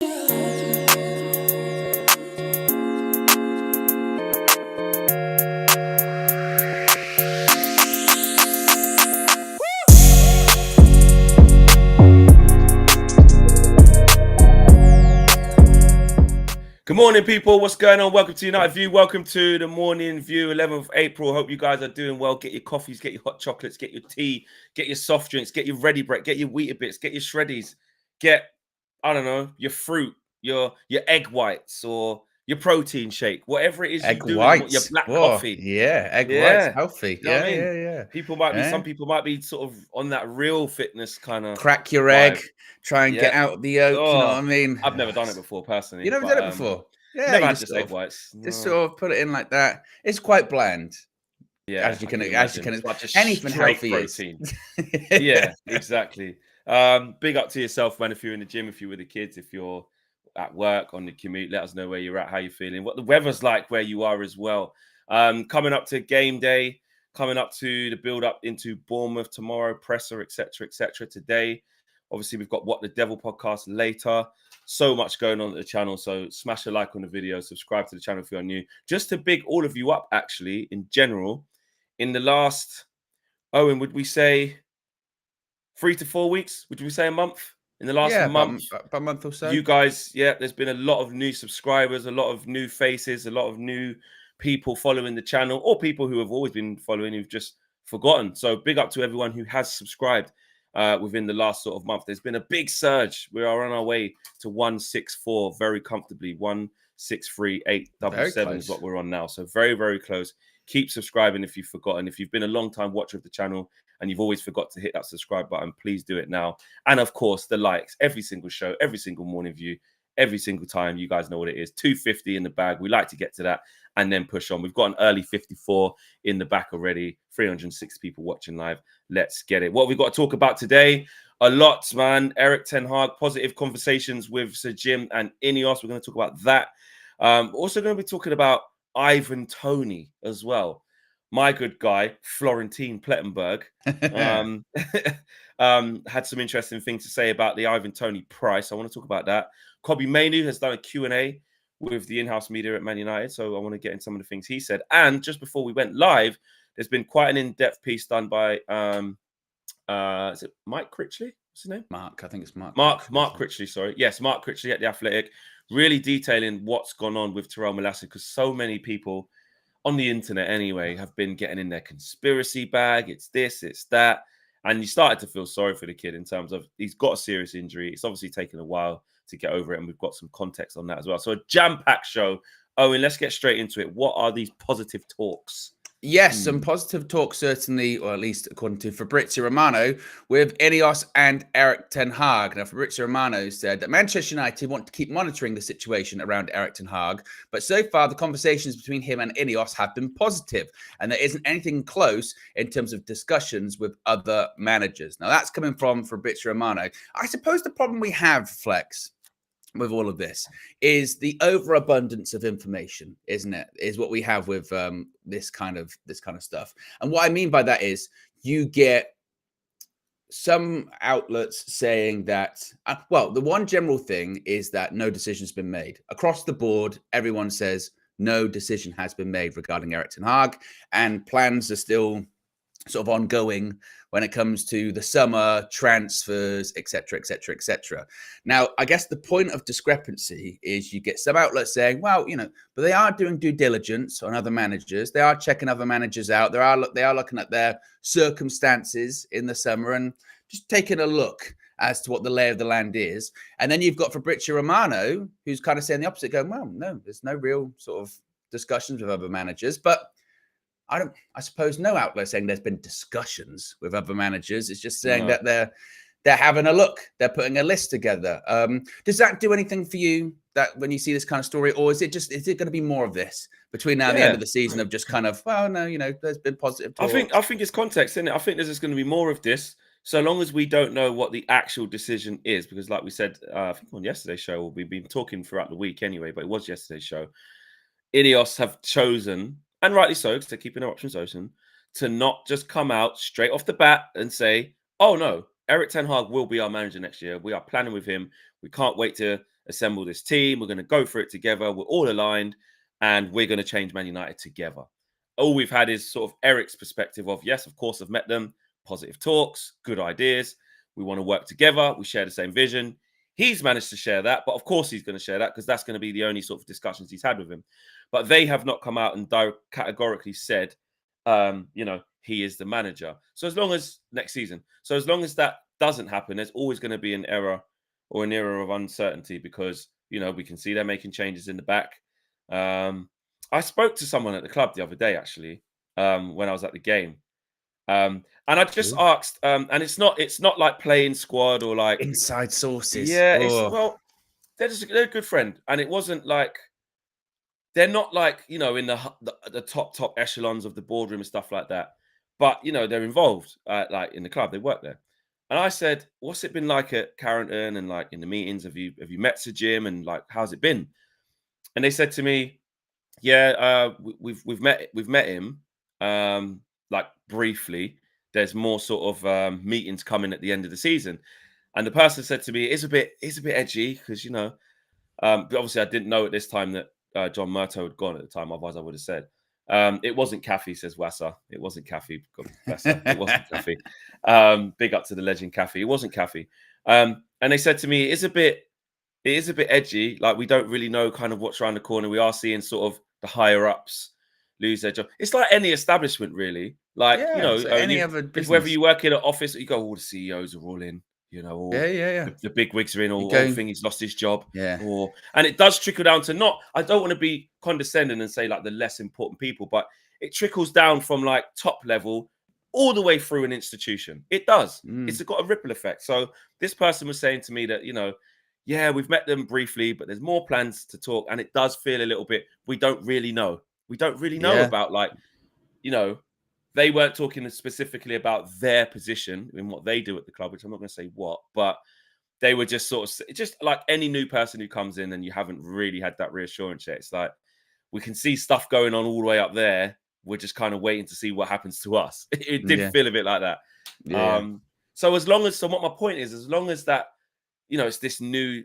Good morning, people. What's going on? Welcome to United View. Welcome to the morning view, 11th of April. Hope you guys are doing well. Get your coffees, get your hot chocolates, get your tea, get your soft drinks, get your ready bread, get your Weetabix, get your shreddies, get, I don't know, your fruit, your egg whites or your protein shake, whatever it is Egg you do, your whites. black Whoa, coffee. yeah, egg whites, Yeah. healthy. You know what I Yeah, mean? yeah, yeah. People might be, Yeah. some people might be sort of on that real fitness kind of Crack your vibe. egg, try and get out the yolk, you know what I mean? I've never done it before, personally. You never done it before? Yeah, Never you had just just egg whites. just No. sort of put it in like that. It's quite bland. Yeah, As you I can imagine. It's like just anything straight healthy protein. is. Yeah, exactly. Big up to yourself, man. If you're in the gym, if you're with the kids, if you're at work, on the commute, let us know where you're at, how you're feeling, what the weather's like where you are as well. Coming up to game day, coming up to the build up into Bournemouth tomorrow, presser, etc., etc. Today, obviously, we've got What the Devil podcast later. So much going on at the channel. So smash a like on the video, subscribe to the channel if you're new. Just to big all of you up, actually, in general, in the last, Owen, would we say 3 to 4 weeks? Would we say a month? In the last month, about a month or so. you guys, there's been a lot of new subscribers, a lot of new faces, a lot of new people following the channel, or people who have always been following who've just forgotten. So big up to everyone who has subscribed within the last sort of month. There's been a big surge. We are on our way to 164 very comfortably. 163,877 is what we're on now. So very, very close. Keep subscribing if you've forgotten. If you've been a long time watcher of the channel and you've always forgot to hit that subscribe button, please do it now. And of course, the likes, every single show, every single morning view, every single time. You guys know what it is. 250 in the bag. We like to get to that and then push on. We've got an early 54 in the back already. 306 people watching live. Let's get it. What have we got to talk about today? A lot, man. Erik ten Hag, positive conversations with Sir Jim and INEOS. We're going to talk about that. Also going to be talking about Ivan Toney as well. My good guy, Florentine Plettenberg, had some interesting things to say about the Ivan Toney price. I want to talk about that. Kobbie Mainoo has done a Q&A with the in-house media at Man United, so I want to get in some of the things he said. And just before we went live, there's been quite an in-depth piece done by, is it Mike Critchley? What's his name? Mark, I think it's Mark. Mark Critchley, sorry. Yes, Mark Critchley at The Athletic, really detailing what's gone on with Tyrell Malacia, because so many people on the internet anyway have been getting in their conspiracy bag. It's this, it's that. And you started to feel sorry for the kid in terms of he's got a serious injury. It's obviously taken a while to get over it, and we've got some context on that as well. So a jam-packed show. Owen, let's get straight into it. What are these positive talks? Yes, some positive talk, certainly, or at least according to Fabrizio Romano, with INEOS and Erik ten Hag. Now, Fabrizio Romano said that Manchester United want to keep monitoring the situation around Erik ten Hag, but so far the conversations between him and INEOS have been positive, and there isn't anything close in terms of discussions with other managers. Now, that's coming from Fabrizio Romano. I suppose the problem we have, Flex, with all of this is the overabundance of information, isn't it? Is what we have with this kind of stuff. And what I mean by that is you get some outlets saying that, well, the one general thing is that no decision's been made. Across the board, everyone says no decision has been made regarding Erik ten Hag, and plans are still sort of ongoing when it comes to the summer transfers, etc., etc., etc. Now, I guess the point of discrepancy is you get some outlets saying, well, but they are doing due diligence on other managers. They are checking other managers out. They are looking at their circumstances in the summer and just taking a look as to what the lay of the land is. And then you've got Fabrizio Romano, who's kind of saying the opposite, going, well, no, there's no real sort of discussions with other managers. But I suppose no outlet saying there's been discussions with other managers. It's just saying that they're having a look. They're putting a list together. Does that do anything for you, that when you see this kind of story, or is it going to be more of this between now and the end of the season of just kind of, well, no, there's been positive talk? I think it's context, isn't it? I think there's just going to be more of this, so long as we don't know what the actual decision is, because like we said, I think on yesterday's show, we've been talking throughout the week anyway, but it was yesterday's show. INEOS have chosen, and rightly so, because they're keeping their options open, to not just come out straight off the bat and say, oh no, Erik ten Hag will be our manager next year. We are planning with him. We can't wait to assemble this team. We're going to go for it together. We're all aligned, and we're going to change Man United together. All we've had is sort of Eric's perspective of, yes, of course, I've met them, positive talks, good ideas. We want to work together. We share the same vision. He's managed to share that, but of course he's going to share that because that's going to be the only sort of discussions he's had with him. But they have not come out and categorically said, he is the manager. So as long as next season, as long as that doesn't happen, there's always going to be an era or an era of uncertainty because, we can see they're making changes in the back. I spoke to someone at the club the other day, actually, when I was at the game. And I just asked, and it's not like playing squad or like inside sources. Yeah, they're a good friend. And it wasn't like, they're not like, in the top echelons of the boardroom and stuff like that. But, they're involved, like in the club. They work there. And I said, what's it been like at Carrington and like in the meetings? Have you met Sir Jim and like, how's it been? And they said to me, yeah, we've met him, like briefly. There's more sort of meetings coming at the end of the season. And the person said to me, it's a bit edgy because, obviously I didn't know at this time that John Murtough had gone at the time. Otherwise I would have said. It wasn't Caffey, says Wassa. It wasn't Caffey. God bless her. It wasn't Caffey. Big up to the legend Caffey. It wasn't Caffey. And they said to me, it is a bit edgy. Like we don't really know kind of what's around the corner. We are seeing sort of the higher ups lose their job. It's like any establishment, really. Like any other business. Whether you work in an office, you go, all the CEOs are all in. The big wigs are in, or thing he's lost his job. And it does trickle down to I don't want to be condescending and say like the less important people, but it trickles down from like top level all the way through an institution. It does. It's got a ripple effect. So this person was saying to me that, we've met them briefly, but there's more plans to talk. And it does feel a little bit, we don't really know. We don't really know about like, they weren't talking specifically about their position in what they do at the club, which I'm not going to say what, but they were just sort of just like any new person who comes in and you haven't really had that reassurance yet. It's like, we can see stuff going on all the way up there. We're just kind of waiting to see what happens to us. It did feel a bit like that. So what my point is, as long as that, it's this new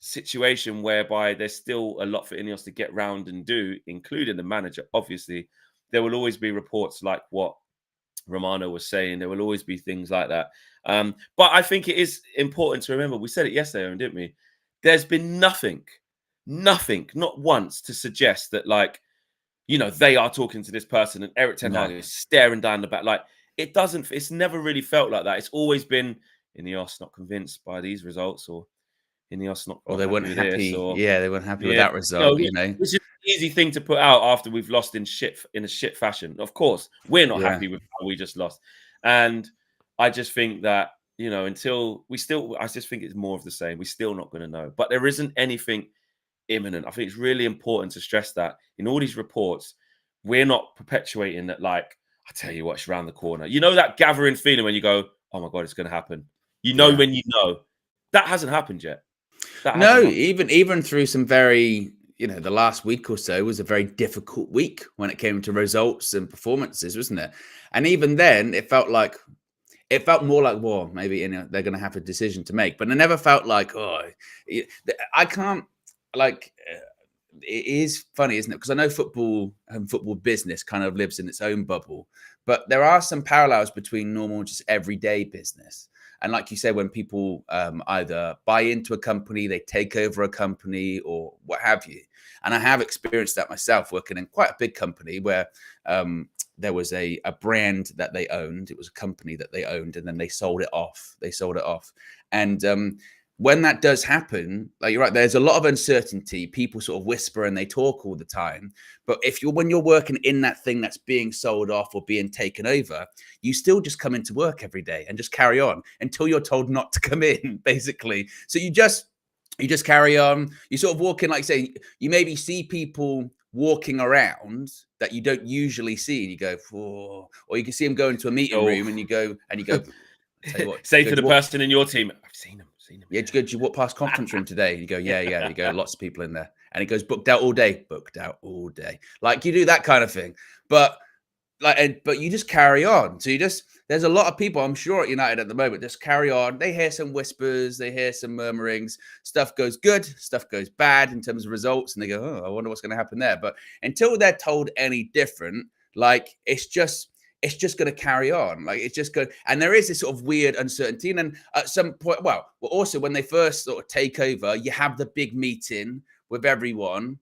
situation whereby there's still a lot for INEOS to get round and do, including the manager, obviously, there will always be reports like what Romano was saying. There will always be things like that. But I think it is important to remember, we said it yesterday, didn't we? There's been nothing, not once to suggest that like, they are talking to this person and Eric Ten Hag is staring down the back. Like it's never really felt like that. It's always been INEOS not convinced by these results or INEOS not. Or they weren't happy. They weren't happy with that result, Which is an easy thing to put out after we've lost in a shit fashion. Of course, we're not happy with how we just lost. And I just think that, I just think it's more of the same. We're still not going to know. But there isn't anything imminent. I think it's really important to stress that in all these reports, we're not perpetuating that, like, I tell you what, it's around the corner. That gathering feeling when you go, oh my God, it's going to happen. When you know. That hasn't happened yet. Even through some very, the last week or so was a very difficult week when it came to results and performances, wasn't it? And even then, it felt more like, well, maybe they're going to have a decision to make. But it never felt like, I can't, like, it is funny, isn't it? Because I know football and football business kind of lives in its own bubble. But there are some parallels between normal, just everyday business. And like you say, when people either buy into a company, they take over a company or what have you. And I have experienced that myself working in quite a big company where there was a brand that they owned. It was a company that they owned, and then they sold it off. And when that does happen, like you're right, there's a lot of uncertainty. People sort of whisper and they talk all the time. But when you're working in that thing that's being sold off or being taken over, you still just come into work every day and just carry on until you're told not to come in, basically. So you just carry on. You sort of walk in, like say, you maybe see people walking around that you don't usually see, and you go, oh, or you can see them go into a meeting room and you go, tell you what, say to the person in your team, I've seen them. Yeah, did you walk past conference room today? You go, yeah. You go, lots of people in there. And it goes, booked out all day. Like you do that kind of thing. But but you just carry on. So there's a lot of people, I'm sure, at United at the moment, just carry on. They hear some whispers, they hear some murmurings. Stuff goes good, stuff goes bad in terms of results, and they go, "Oh, I wonder what's going to happen there." But until they're told any different, like it's just going to carry on. Like it's just good. And there is this sort of weird uncertainty. And then at some point, well, also when they first sort of take over, you have the big meeting with everyone,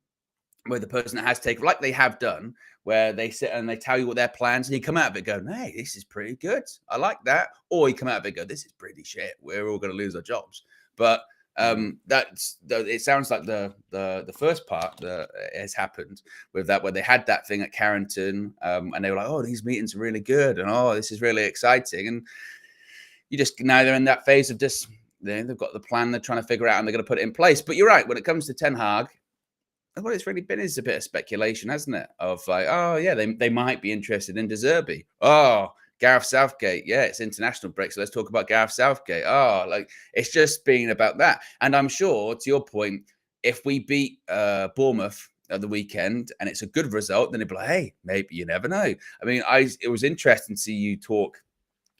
with the person that has taken, like they have done, where they sit and they tell you what their plans, and you come out of it going, "Hey, this is pretty good. I like that." Or you come out of it go, "This is pretty shit. We're all going to lose our jobs." But it sounds like the first part that has happened with that, where they had that thing at Carrington, and they were like, "Oh, these meetings are really good, and oh, this is really exciting." And you just, now they're in that phase of just, they've got the plan they're trying to figure out, and they're going to put it in place. But you're right, when it comes to Ten Hag, what it's really been is a bit of speculation, hasn't it? Of like, oh yeah, they might be interested in De Zerbi. Oh, Gareth Southgate. Yeah, it's international break, so let's talk about Gareth Southgate. Oh, like it's just been about that. And I'm sure, to your point, if we beat Bournemouth at the weekend and it's a good result, then it'd be like, hey, maybe, you never know. I mean, it was interesting to see you talk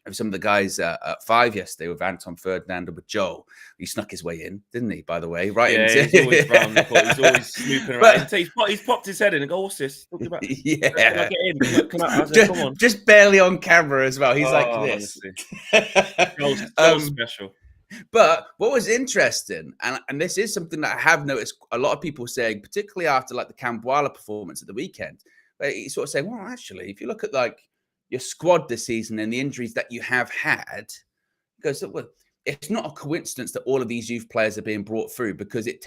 of some of the guys at 5 yesterday with Anton Ferdinand and with Joel. He snuck his way in, didn't he, by the way? Right. Yeah, he's always round the court. He's always snooping around. He's popped his head in and go, "What's this?" Talking about, yeah. Can I get in? I said, "Come on." Just barely on camera as well. He's like this. Joel's special. But what was interesting, and this is something that I have noticed a lot of people saying, particularly after like the Camboala performance at the weekend, where you sort of say, well, actually, if you look at like your squad this season and the injuries that you have had, because well, it's not a coincidence that all of these youth players are being brought through, because it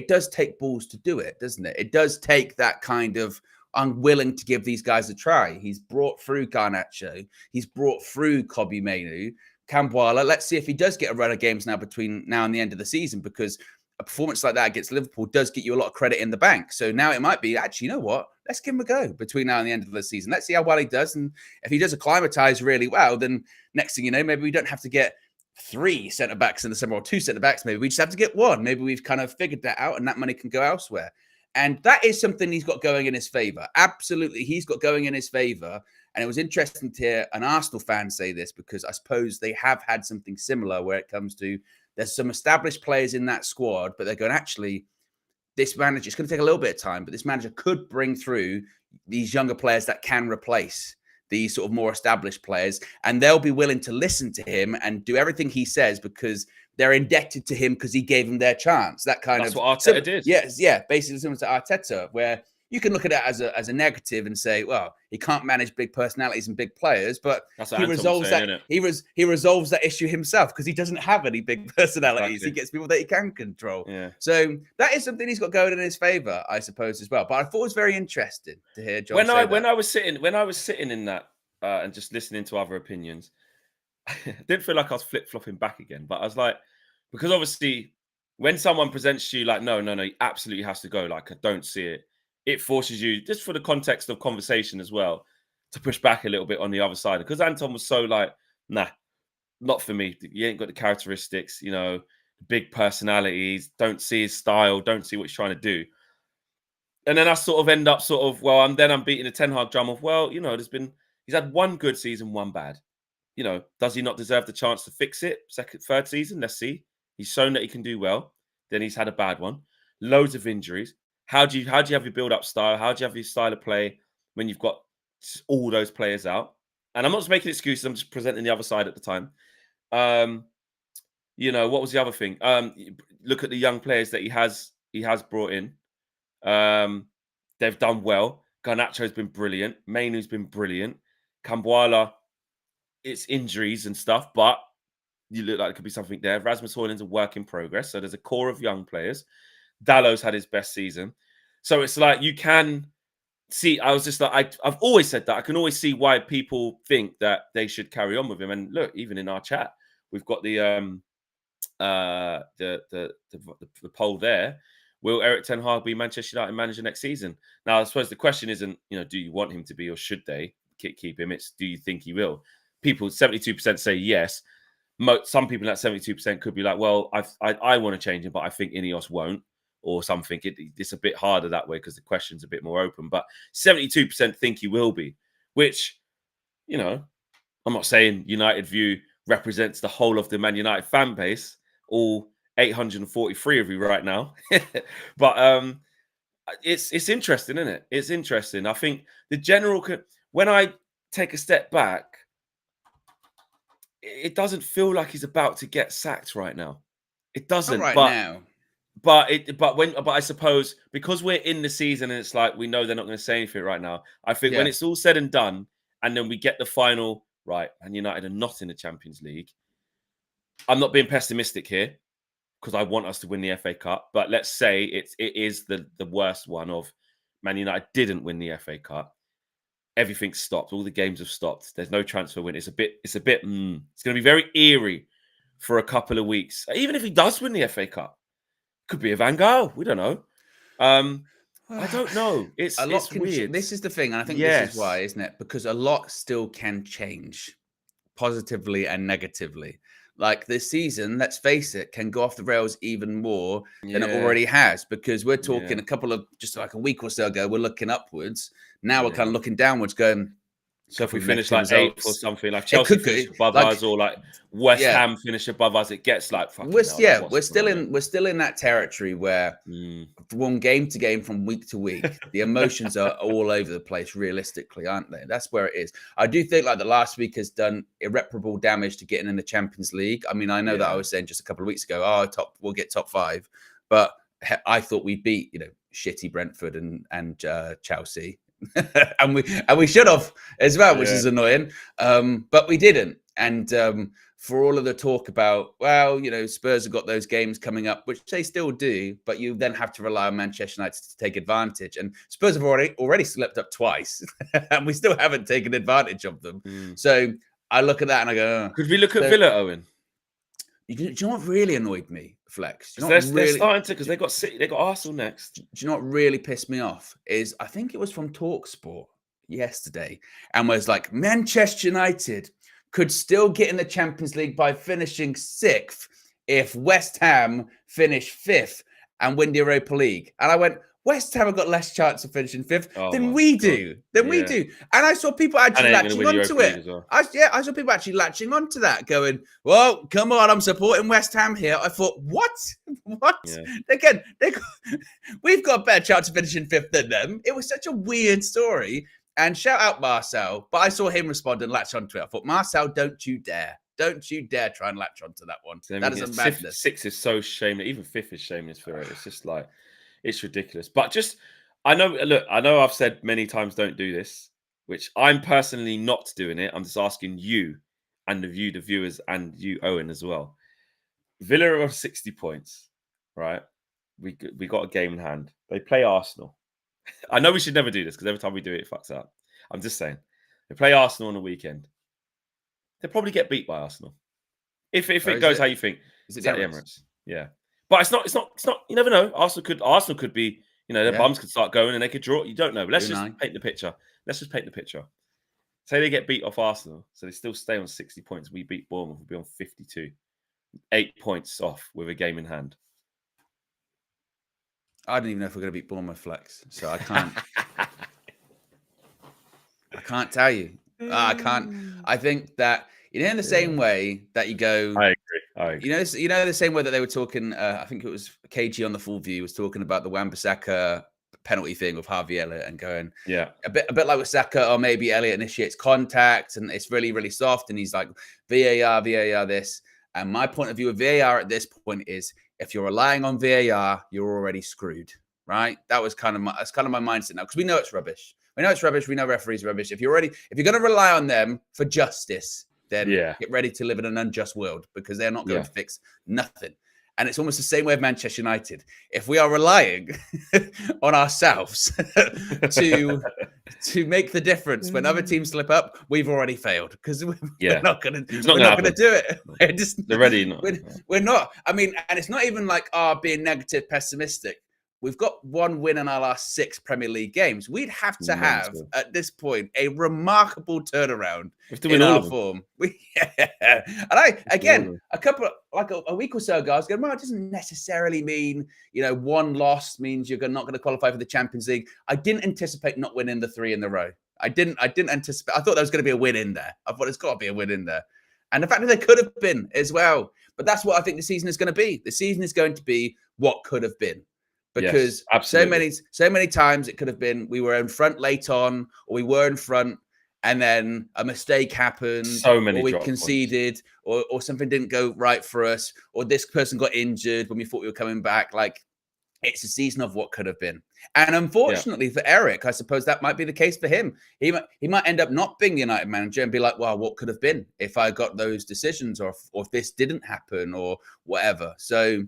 does take balls to do it, doesn't it? It does take that kind of unwilling to give these guys a try. He's brought through Garnacho. He's brought through Kobbie Mainoo. Camboala, let's see if he does get a run of games now between now and the end of the season, because a performance like that against Liverpool does get you a lot of credit in the bank. So now it might be, actually, you know what? Let's give him a go between now and the end of the season. Let's see how well he does. And if he does acclimatise really well, then next thing you know, maybe we don't have to get 3 centre-backs in the summer or 2 centre-backs. Maybe we just have to get 1. Maybe we've kind of figured that out and that money can go elsewhere. And that is something he's got going in his favour. Absolutely, he's got going in his favour. And it was interesting to hear an Arsenal fan say this, because I suppose they have had something similar where it comes to, there's some established players in that squad, but they're going, actually, this manager, it's going to take a little bit of time, but this manager could bring through these younger players that can replace these sort of more established players, and they'll be willing to listen to him and do everything he says because they're indebted to him because he gave them their chance. That's what Arteta did. Yes, yeah, basically similar to Arteta, where you can look at it as a negative and say, well, he can't manage big personalities and big players, but he resolves he resolves that issue himself because he doesn't have any big personalities. Exactly. He gets people that he can control. Yeah. So that is something he's got going in his favour, I suppose, as well. But I thought it was very interesting to hear John say that. When I was sitting in that and just listening to other opinions, I didn't feel like I was flip-flopping back again. But I was like, because obviously when someone presents to you like, no, he absolutely has to go, like, I don't see it. It forces you, just for the context of conversation as well, to push back a little bit on the other side. Because Anton was so like, nah, not for me. You ain't got the characteristics, big personalities, don't see his style, don't see what he's trying to do. And then I sort of end up I'm beating the Ten Hag drum of, he's had 1 good season, 1 bad. Does he not deserve the chance to fix it? Third season, let's see. He's shown that he can do well. Then he's had a bad one. Loads of injuries. How do you have your build-up style? How do you have your style of play when you've got all those players out? And I'm not just making excuses. I'm just presenting the other side at the time. What was the other thing? Look at the young players that he has brought in. They've done well. Garnacho's been brilliant. Mainoo's been brilliant. Camboala, it's injuries and stuff, but you look like there could be something there. Rasmus Højlund's a work in progress. So there's a core of young players. Dallow's had his best season. So it's like you can see, I was just like, I've always said that. I can always see why people think that they should carry on with him. And look, even in our chat, we've got the poll there. Will Erik ten Hag be Manchester United manager next season? Now, I suppose the question isn't, do you want him to be or should they keep him? It's, do you think he will? People, 72% say yes. Some people at 72% could be like, well, I want to change him, but I think INEOS won't. Or something. It's a bit harder that way because the question's a bit more open. But 72% think he will be, which, you know, I'm not saying United View represents the whole of the Man United fan base, all 843 of you right now. But it's interesting, isn't it? It's interesting. I think the general, when I take a step back, it doesn't feel like he's about to get sacked right now. It doesn't. Not right now. But I suppose because we're in the season and it's like we know they're not going to say anything right now. I think when it's all said and done, and then we get the final right, and United are not in the Champions League. I'm not being pessimistic here because I want us to win the FA Cup. But let's say it is the worst one of Man United didn't win the FA Cup. Everything's stopped. All the games have stopped. There's no transfer win. It's going to be very eerie for a couple of weeks. Even if he does win the FA Cup, could be a Van Gaal. We don't know. I don't know. It's weird. This is the thing, and I think this is why, isn't it? Because a lot still can change, positively and negatively. Like this season, let's face it, can go off the rails even more than it already has. Because we're talking just like a week or so ago, we're looking upwards. Now we're kind of looking downwards, going. So if we finish like 8th or something, like Chelsea finish above us, or like West Ham finish above us, it gets like we're still in that territory where from game to game, from week to week, the emotions are all over the place. Realistically, aren't they? That's where it is. I do think like the last week has done irreparable damage to getting in the Champions League. I mean, I know that I was saying just a couple of weeks ago, we'll get top 5, but I thought we beat shitty Brentford and Chelsea. and we should have as well, which is annoying, but we didn't. And for all of the talk about, Spurs have got those games coming up, which they still do, but you then have to rely on Manchester United to take advantage, and Spurs have already slipped up twice and we still haven't taken advantage of them. So I look at that and I go, could we look at Villa, Owen? Do you know what really annoyed me, Flex? They're starting to, because they got City, they got Arsenal next. Do you know what really pissed me off? Is I think it was from TalkSport yesterday, and was like, Manchester United could still get in the Champions League by finishing 6th if West Ham finish 5th and win the Europa League. And I went, West Ham have got less chance of finishing 5th than we do. We do. And I saw people actually latching onto it. Well. I saw people actually latching onto that, going, well, come on, I'm supporting West Ham here. I thought, what? Yeah. We've got a better chance of finishing 5th than them. It was such a weird story. And shout out Marcel. But I saw him respond and latch onto it. I thought, Marcel, don't you dare. Don't you dare try and latch onto that one. That is a madness. 6 is so shameless. Even 5th is shameless for it. It's just like, it's ridiculous. But I know I've said many times don't do this, which I'm personally not doing it. I'm just asking you and the viewers and you, Owen, as well. Villa are on 60 points, right? We got a game in hand. They play Arsenal. I know we should never do this because every time we do it, it fucks up. I'm just saying. They play Arsenal on the weekend. They'll probably get beat by Arsenal. If it goes how you think. Is it the Emirates? Yeah. But it's not, you never know. Arsenal could be, their bums could start going and they could draw. You don't know. But let's just paint the picture. Say they get beat off Arsenal, so they still stay on 60 points. We beat Bournemouth, we'll be on 52. 8 points off with a game in hand. I don't even know if we're going to beat Bournemouth, Flex. So I can't. I can't tell you. I can't. I think that in the same way that you go. I agree. The same way that they were talking. I think it was KG on the Full View was talking about the Wan-Bissaka penalty thing with Harvey Elliott and going, a bit like with Saka, or maybe Elliott initiates contact and it's really, really soft, and he's like VAR this. And my point of view of VAR at this point is, if you're relying on VAR, you're already screwed, right? That's kind of my mindset now, because we know it's rubbish. We know it's rubbish. We know referees are rubbish. If you're going to rely on them for justice, then get ready to live in an unjust world, because they're not going to fix nothing. And it's almost the same way of Manchester United. If we are relying on ourselves to make the difference when other teams slip up, we've already failed, because we're not going to do it. They're ready. We're not. I mean, and it's not even like being negative, pessimistic. We've got one win in our last 6 Premier League games. We'd have to have, at this point, a remarkable turnaround in our form. And a week or so ago, I was going, well, it doesn't necessarily mean, one loss means you're not going to qualify for the Champions League. I didn't anticipate not winning the 3 in a row. I didn't anticipate. I thought there was going to be a win in there. I thought there's got to be a win in there. And the fact that there could have been as well. But that's what I think the season is going to be. The season is going to be what could have been. Because so many times it could have been we were in front late on, or we were in front and then a mistake happened, so many, or we conceded, or something didn't go right for us, or this person got injured when we thought we were coming back. Like, it's a season of what could have been. And unfortunately for Eric, I suppose that might be the case for him. He might end up not being the United manager and be like, well, what could have been if I got those decisions, or if this didn't happen, or whatever. So,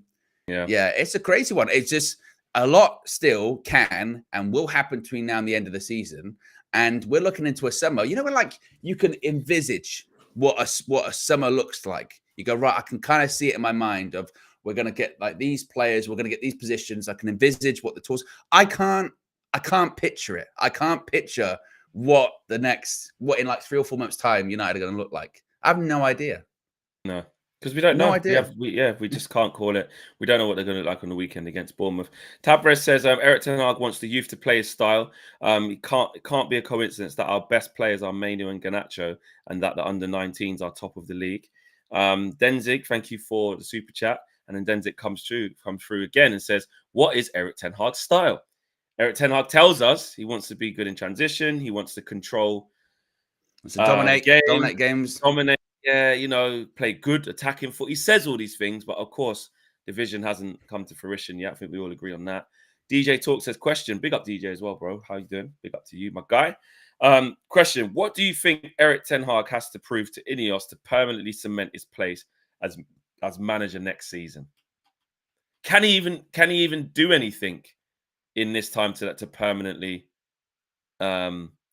yeah, it's a crazy one. It's just a lot still can and will happen between now and the end of the season. And we're looking into a summer, you know, when like you can envisage what a summer looks like. You go, right, I can kind of see it in my mind of, we're going to get like these players, we're going to get these positions. I can envisage what the tours. I can't picture it. I can't picture what in like 3 or 4 months' time United are going to look like. I have no idea. No, because we don't know. No idea. We just can't call it. We don't know what they're going to look like on the weekend against Bournemouth. Tabrez says Eric Ten Hag wants the youth to play his style. It can't be a coincidence that our best players are Mainoo and Garnacho, and that the under-19s are top of the league. Denzig, thank you for the super chat. And then Denzig comes through again and says, what is Eric Ten Hag's style? Eric Ten Hag tells us he wants to be good in transition. He wants to control, dominate games. Dominate, play good attacking foot. He says all these things, but of course, the vision hasn't come to fruition yet. I think we all agree on that. DJ Talk says, question. Big up DJ as well, bro. How you doing? Big up to you, my guy. Question. What do you think Eric Ten Hag has to prove to INEOS to permanently cement his place as manager next season? Can he even do anything in this time to permanently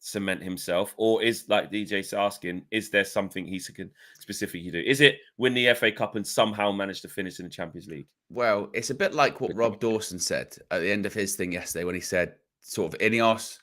cement himself? Or is, like DJ's asking, is there something he can specifically do? Is it win the FA Cup and somehow manage to finish in the Champions League? Well, it's a bit like what Rob Dawson said at the end of his thing yesterday when he said sort of INEOS,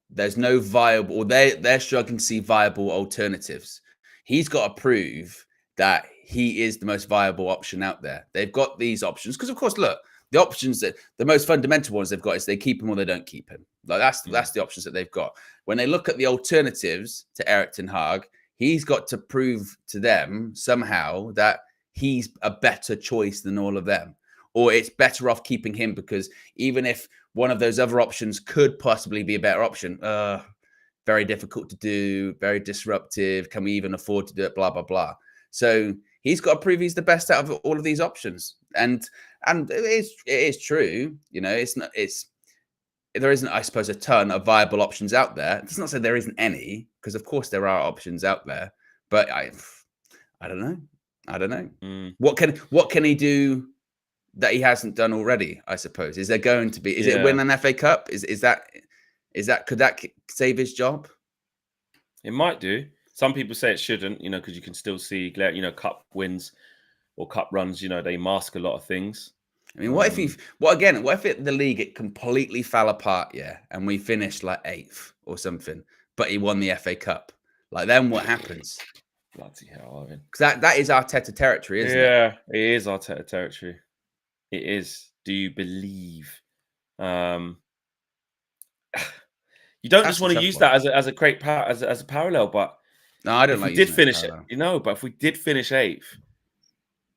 there's no viable, or they're struggling to see viable alternatives. He's got to prove that he is the most viable option out there. They've got these options because, of course, look, the options that the most fundamental ones they've got is they keep him or they don't keep him. Like that's the options that they've got. When they look at the alternatives to Eric Ten Hag, he's got to prove to them somehow that he's a better choice than all of them, or it's better off keeping him because even if one of those other options could possibly be a better option, very difficult to do, very disruptive. Can we even afford to do it? Blah blah blah. So he's got to prove he's the best out of all of these options. And it is true, you know, there isn't, I suppose, a ton of viable options out there. It does not say there isn't any, because of course there are options out there. But I don't know. What can he do that he hasn't done already? I suppose. Is there going to be? Is it win an FA Cup? Is that could that save his job? It might do. Some people say it shouldn't, you know, because you can still see, you know, cup wins or cup runs, you know, they mask a lot of things. I mean, what if the league completely fell apart, and we finished like 8th or something, but he won the FA Cup? Like, then what happens? Bloody hell, Owen. Because that is Arteta territory, isn't it? Yeah, it is Arteta territory. It is. Do you believe? You don't just want to use that as a great as a parallel, but no, I don't. If we did finish it, you know, but if we did finish 8th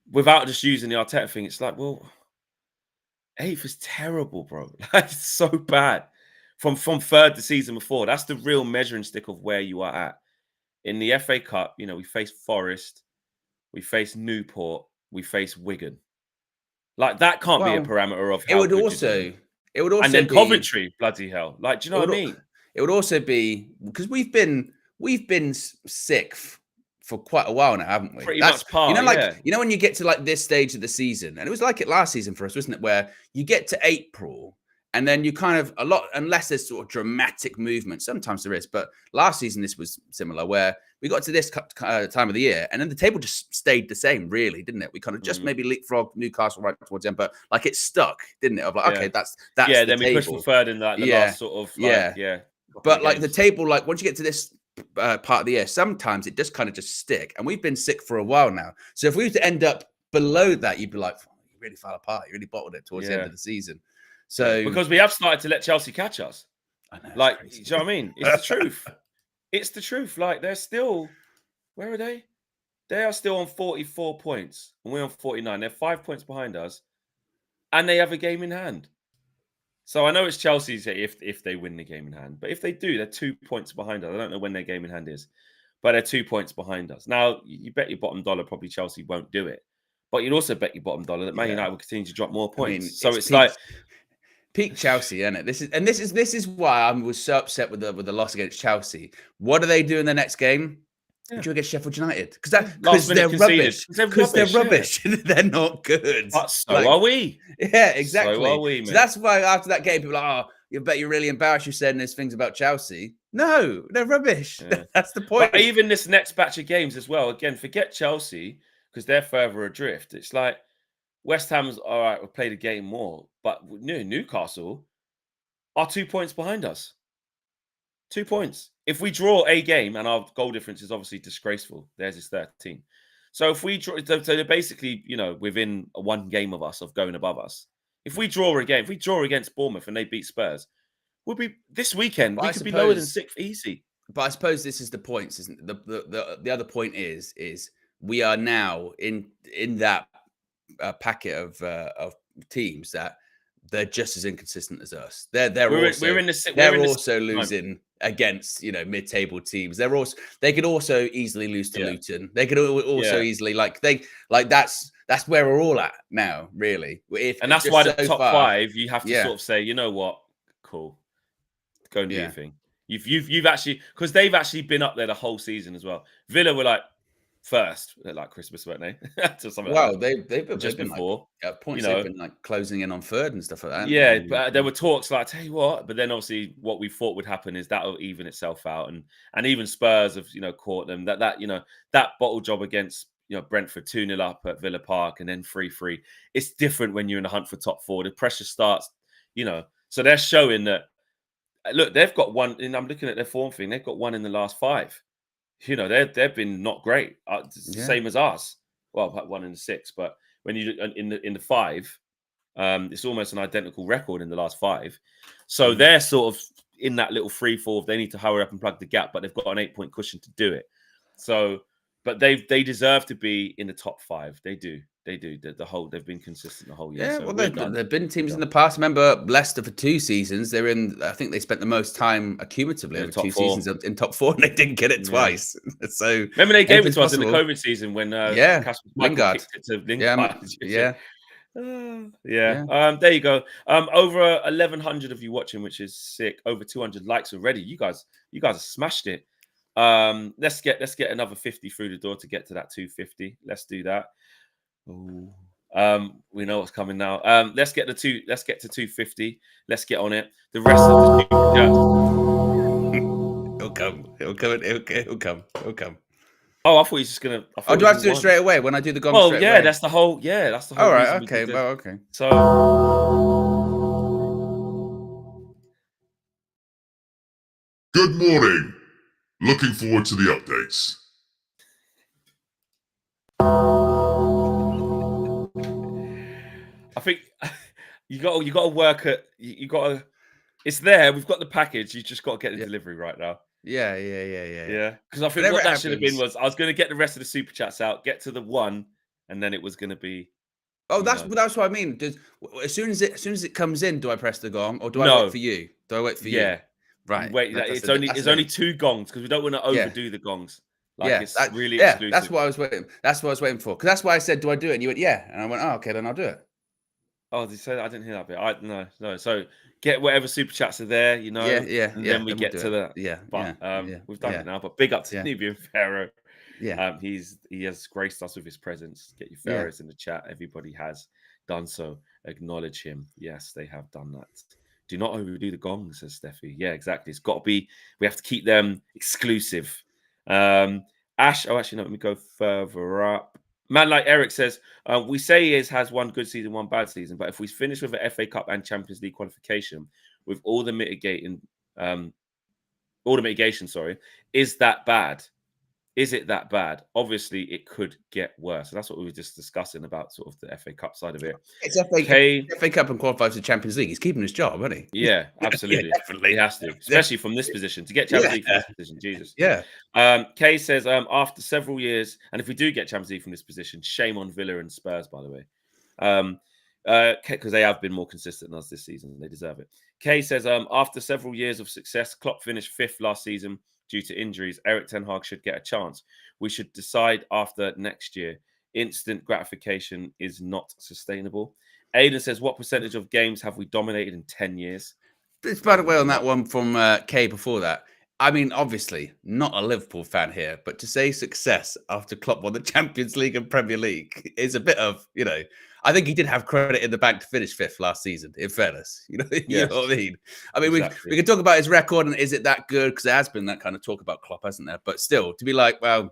without just using the Arteta thing, it's like, well, 8th is terrible, bro. Like, it's so bad. From 3rd the season before, that's the real measuring stick of where you are at. In the FA Cup, you know, we face Forest, we face Newport, we face Wigan. Like, that can't be a parameter of how it would also and then Coventry, bloody hell. Like, do you know what I mean? It would also be because we've been 6th for quite a while now, haven't we? Pretty much par, you know, when you get to like this stage of the season, and it was like it last season for us, wasn't it? Where you get to April and then you kind of unless there's sort of dramatic movement, sometimes there is, but last season this was similar where we got to this time of the year and then the table just stayed the same, really, didn't it? We kind of just maybe leapfrogged Newcastle right towards the end, but like it stuck, didn't it? Of like, okay, that's then the we pushed for 3rd in that the last sort of But like the table, like once you get to this part of the year, sometimes it just kind of just stick. And we've been sick for a while now. So if we were to end up below that, you'd be like, oh, you really fell apart. You really bottled it towards the end of the season. So because we have started to let Chelsea catch us. I know, like, do you know what I mean? It's the truth. It's the truth. Like, they're still, where are they? They are still on 44 points, and we're on 49. They're 5 points behind us, and they have a game in hand. So I know it's Chelsea's if they win the game in hand, but if they do, they're 2 points behind us. I don't know when their game in hand is, but they're 2 points behind us. Now, you bet your bottom dollar probably Chelsea won't do it, but you'd also bet your bottom dollar that Man United will continue to drop more points. I mean, so it's like peak Chelsea, isn't it? This is why I was so upset with the loss against Chelsea. What do they do in the next game? Yeah. Do against Sheffield United? Because they're rubbish. Because they're rubbish. Yeah. They're not good. But so are we. Yeah, exactly. So are we, mate. So that's why after that game, people are like, oh, you bet you're really embarrassed you said these things about Chelsea. No, they're rubbish. Yeah. That's the point. But even this next batch of games as well, again, forget Chelsea because they're further adrift. It's like West Ham's, all right, we'll play the game more. But Newcastle are 2 points behind us. 2 points. If we draw a game, and our goal difference is obviously disgraceful, theirs is 13. So if we draw, so they're basically, within one game of us, of going above us. If we draw a game, if we draw against Bournemouth and they beat Spurs, we'll be this weekend. We could be lower than 6th easy. But I suppose this is the point, isn't it? The other point is we are now in that packet of teams that they're just as inconsistent as us. They're also losing against mid-table teams. They could also easily lose to Luton. They could also easily that's where we're all at now, really. And that's why the top 5 you have to sort of say, you know what, cool, go and do your thing. You've actually, because they've actually been up there the whole season as well. Villa were like first, like Christmas, weren't they? Well, they've been just before at points they've been like closing in on third and stuff like that. Yeah, but there were talks like, I tell you what, but then obviously what we thought would happen is that'll even itself out, and even Spurs have caught them that bottle job against Brentford 2-0 up at Villa Park and then 3-3. It's different when you're in the hunt for top 4. The pressure starts, so they're showing that. Look, they've got one, and I'm looking at their form thing. They've got one in the last 5. They've been not great. Same as us. Well, 1 in the 6, but when you in the 5, it's almost an identical record in the last 5. So they're sort of in that little free fall. They need to hurry up and plug the gap, but they've got an 8-point cushion to do it. So, but they deserve to be in the top 5. They do. They've been consistent the whole year. Yeah, so well, there've been teams in the past. Remember Leicester for 2 seasons. They're in. I think they spent the most time accumulatively over 2 seasons in top 4, and they didn't get it twice. So remember they gave it to us in the COVID season when Lingard kicked it to Lingard. Yeah. There you go. Over 1,100 of you watching, which is sick. Over 200 likes already. You guys have smashed it. Let's get another 50 through the door to get to that 250. Let's do that. Ooh. We know what's coming now. Let's get to 250. Let's get on it. The rest of the It'll come. Oh, I thought he's just gonna. Do I have to do it straight away when I do the gong? Well, yeah, that's the whole. Yeah, that's the whole. All right. Okay. Well, okay. So. Good morning. Looking forward to the updates. I think you got to work at you got to. It's there. We've got the package. You just got to get the delivery right now. Yeah. Because I think what that should have been was I was going to get the rest of the super chats out, get to the 1, and then it was going to be. Oh, that's what I mean. As soon as it comes in, do I press the gong or do I wait for you? Do I wait for you? Yeah. Right. Wait. It's only 2 gongs because we don't want to overdo the gongs. It's really exclusive. That's what I was waiting. That's what I was waiting for. Because that's why I said, "Do I do it?" And you went, "Yeah," and I went, "Oh, okay, then I'll do it." Oh, did you say that? I didn't hear that bit. No. So get whatever super chats are there, Yeah. And then we get to that. Yeah. But we've done it now. But big up to Nubian Pharaoh. Yeah. He has graced us with his presence. Get your Pharaohs in the chat. Everybody has done so. Acknowledge him. Yes, they have done that. Do not overdo the gongs, says Steffi. Yeah, exactly. It's got to be. We have to keep them exclusive. Ash. Oh, actually, no. Let me go further up. Man like Eric says, we say he has one good season, one bad season, but if we finish with an FA Cup and Champions League qualification with all the mitigation, is that bad? Is it that bad? Obviously, it could get worse. And that's what we were just discussing about sort of the FA Cup side of it. It's FA Cup and qualifies for the Champions League. He's keeping his job, isn't he? Yeah, absolutely. Yeah, definitely. He has to, especially from this position. To get Champions League from this position, Jesus. Yeah. Kay says, after several years, and if we do get Champions League from this position, shame on Villa and Spurs, by the way. Because they have been more consistent than us this season, and they deserve it. Kay says, after several years of success, Klopp finished 5th last season due to injuries. Erik ten Hag should get a chance. We should decide after next year. Instant gratification is not sustainable. Aidan says, what percentage of games have we dominated in 10 years? It's, by the way, on that one from Kay before that. I mean, obviously, not a Liverpool fan here, but to say success after Klopp won the Champions League and Premier League is a bit of, I think he did have credit in the bank to finish 5th last season, in fairness. You know what I mean? I mean, Exactly. we can talk about his record and is it that good? Because there has been that kind of talk about Klopp, hasn't there? But still, to be like, well,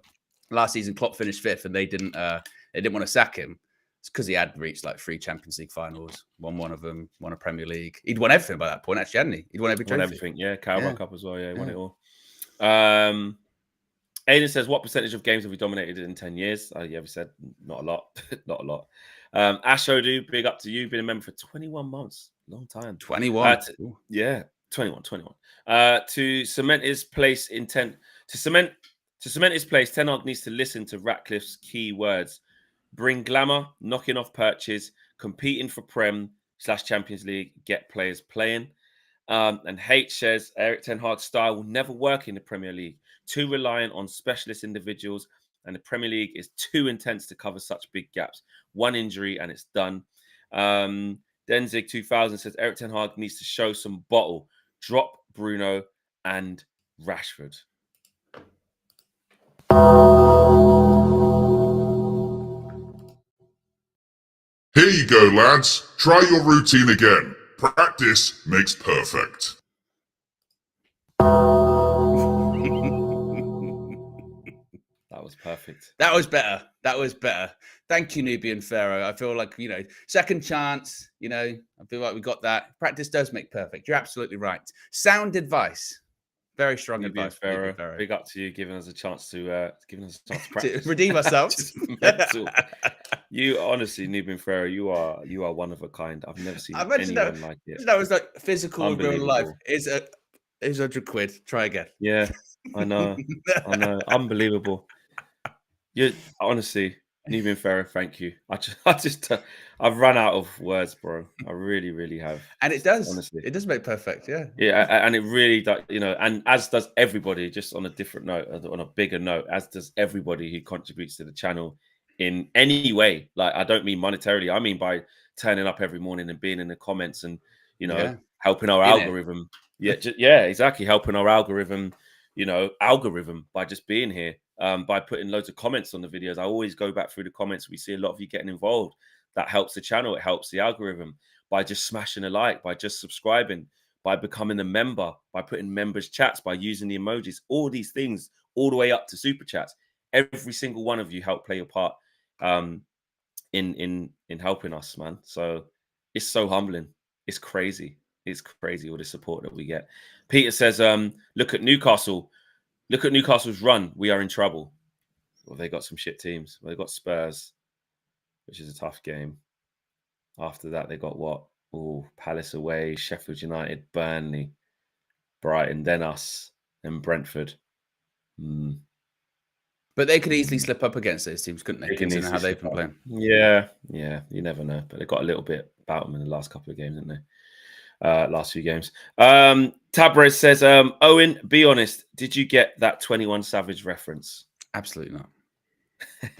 last season Klopp finished 5th and they didn't want to sack him. It's because he had reached like 3 Champions League finals, won one of them, won a Premier League. He'd won everything by that point, actually, hadn't he? He'd won every trophy. Won everything, yeah. Carabao Cup as well, yeah. He won it all. Aidan says, what percentage of games have we dominated in 10 years? Yeah, we said not a lot. Not a lot. Ash Odu, big up to you. Been a member for 21 months. Long time. 21. Yeah, 21. To cement his place to cement his place, Ten Hag needs to listen to Ratcliffe's key words. Bring glamour, knocking off perches, competing for Prem/Champions League, get players playing. And H says Erik ten Hag's style will never work in the Premier League. Too reliant on specialist individuals, and the Premier League is too intense to cover such big gaps. One injury and it's done. Denzig 2000 says Erik ten Hag needs to show some bottle. Drop Bruno and Rashford. Here you go, lads. Try your routine again. Practice makes perfect. That was perfect. That was better. Thank you, Nubian Pharaoh. I feel like, second chance, I feel like we got that. Practice does make perfect. You're absolutely right. Sound advice. Very strong Nubian advice. Pharaoh. Big up to you, giving us a chance to practice. To redeem ourselves. You honestly, Nubian Pharaoh, you are one of a kind. I've never seen anyone like it. That was like physical in real life. It's 100 quid. Try again. Yeah, I know. Unbelievable. You honestly, Nubian Pharaoh, thank you. I've run out of words, bro. I really, really have. And it does. Honestly, it does make perfect. Yeah. Yeah, and it really does. And as does everybody. Just on a different note, on a bigger note, as does everybody who contributes to the channel in any way. Like, I don't mean monetarily. I mean by turning up every morning and being in the comments and helping our algorithm. Yeah, exactly. Helping our algorithm. Algorithm by just being here. By putting loads of comments on the videos. I always go back through the comments. We see a lot of you getting involved. That helps the channel. It helps the algorithm by just smashing a like, by just subscribing, by becoming a member, by putting members chats, by using the emojis, all these things, all the way up to super chats. Every single one of you help play a part in helping us, man. So it's so humbling. It's crazy. It's crazy all the support that we get. Peter says, look at Newcastle. Look at Newcastle's run. We are in trouble. Well, they got some shit teams. Well, they got Spurs, which is a tough game. After that, they got what? Oh, Palace away, Sheffield United, Burnley, Brighton, then us, then Brentford. But they could easily slip up against those teams, couldn't they? Considering how they've been playing. Yeah. You never know. But they got a little bit about them in the last couple of games, didn't they? Last few games. Tabrez says, Owen, be honest, did you get that 21 Savage reference? Absolutely not.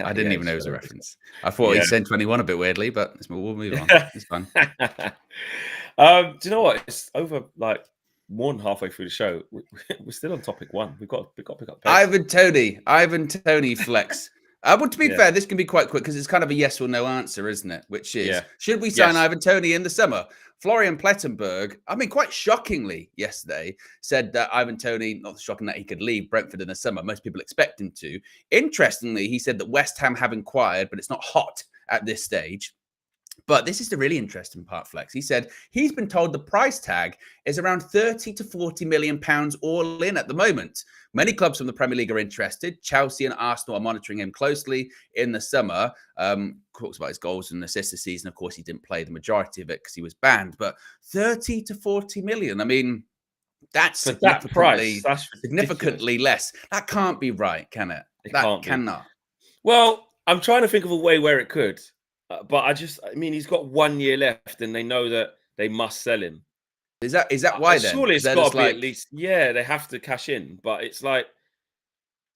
I didn't even know it was a reference. I thought he said 21 a bit weirdly, but we'll move on. It's fun. Do you know what? It's over like more than halfway through the show. We're still on topic 1. We've got to pick up pace. Ivan Toney flex. But to be fair, this can be quite quick because it's kind of a yes or no answer, isn't it? Which is, should we sign Ivan Toney in the summer? Florian Plettenberg, quite shockingly yesterday, said that Ivan Toney, not shocking that he could leave Brentford in the summer. Most people expect him to. Interestingly, he said that West Ham have inquired, but it's not hot at this stage. But this is the really interesting part, Flex. He said he's been told the price tag is around 30 to 40 million pounds all in at the moment. Many clubs from the Premier League are interested. Chelsea and Arsenal are monitoring him closely in the summer. Talks about his goals and assists this season. Of course, he didn't play the majority of it because he was banned. But 30 to 40 million. I mean, that's For that price, that's significantly less. That can't be right, can it? That cannot. Well, I'm trying to think of a way where it could. But I mean, he's got 1 year left and they know that they must sell him. Is that why then? Surely it's got to be at least, yeah, they have to cash in. But it's like,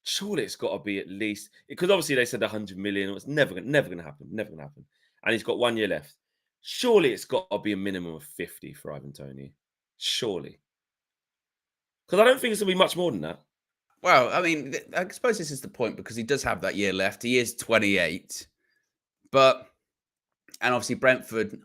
surely it's got to be at least, because obviously they said 100 million. It was never going to happen. Never going to happen. And he's got 1 year left. Surely it's got to be a minimum of 50 for Ivan Toney. Surely. Because I don't think it's going to be much more than that. Well, I mean, I suppose this is the point because he does have that year left. He is 28. And obviously Brentford,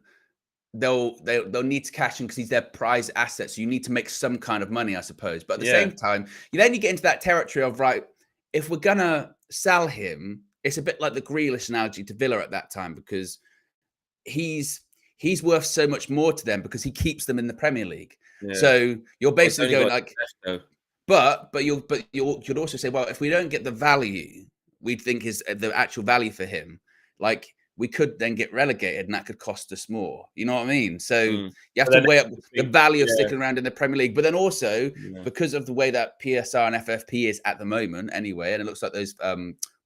they'll need to cash in because he's their prize asset. So you need to make some kind of money, I suppose. But at the same time, you get into that territory of, right, if we're going to sell him, it's a bit like the Grealish analogy to Villa at that time because he's worth so much more to them because he keeps them in the Premier League. Yeah. So you're basically going like, but you'd also say, well, if we don't get the value we think is the actual value for him, like, we could then get relegated and that could cost us more. You know what I mean? So you have to weigh up the value of sticking around in the Premier League. But then also, because of the way that PSR and FFP is at the moment anyway, and it looks like those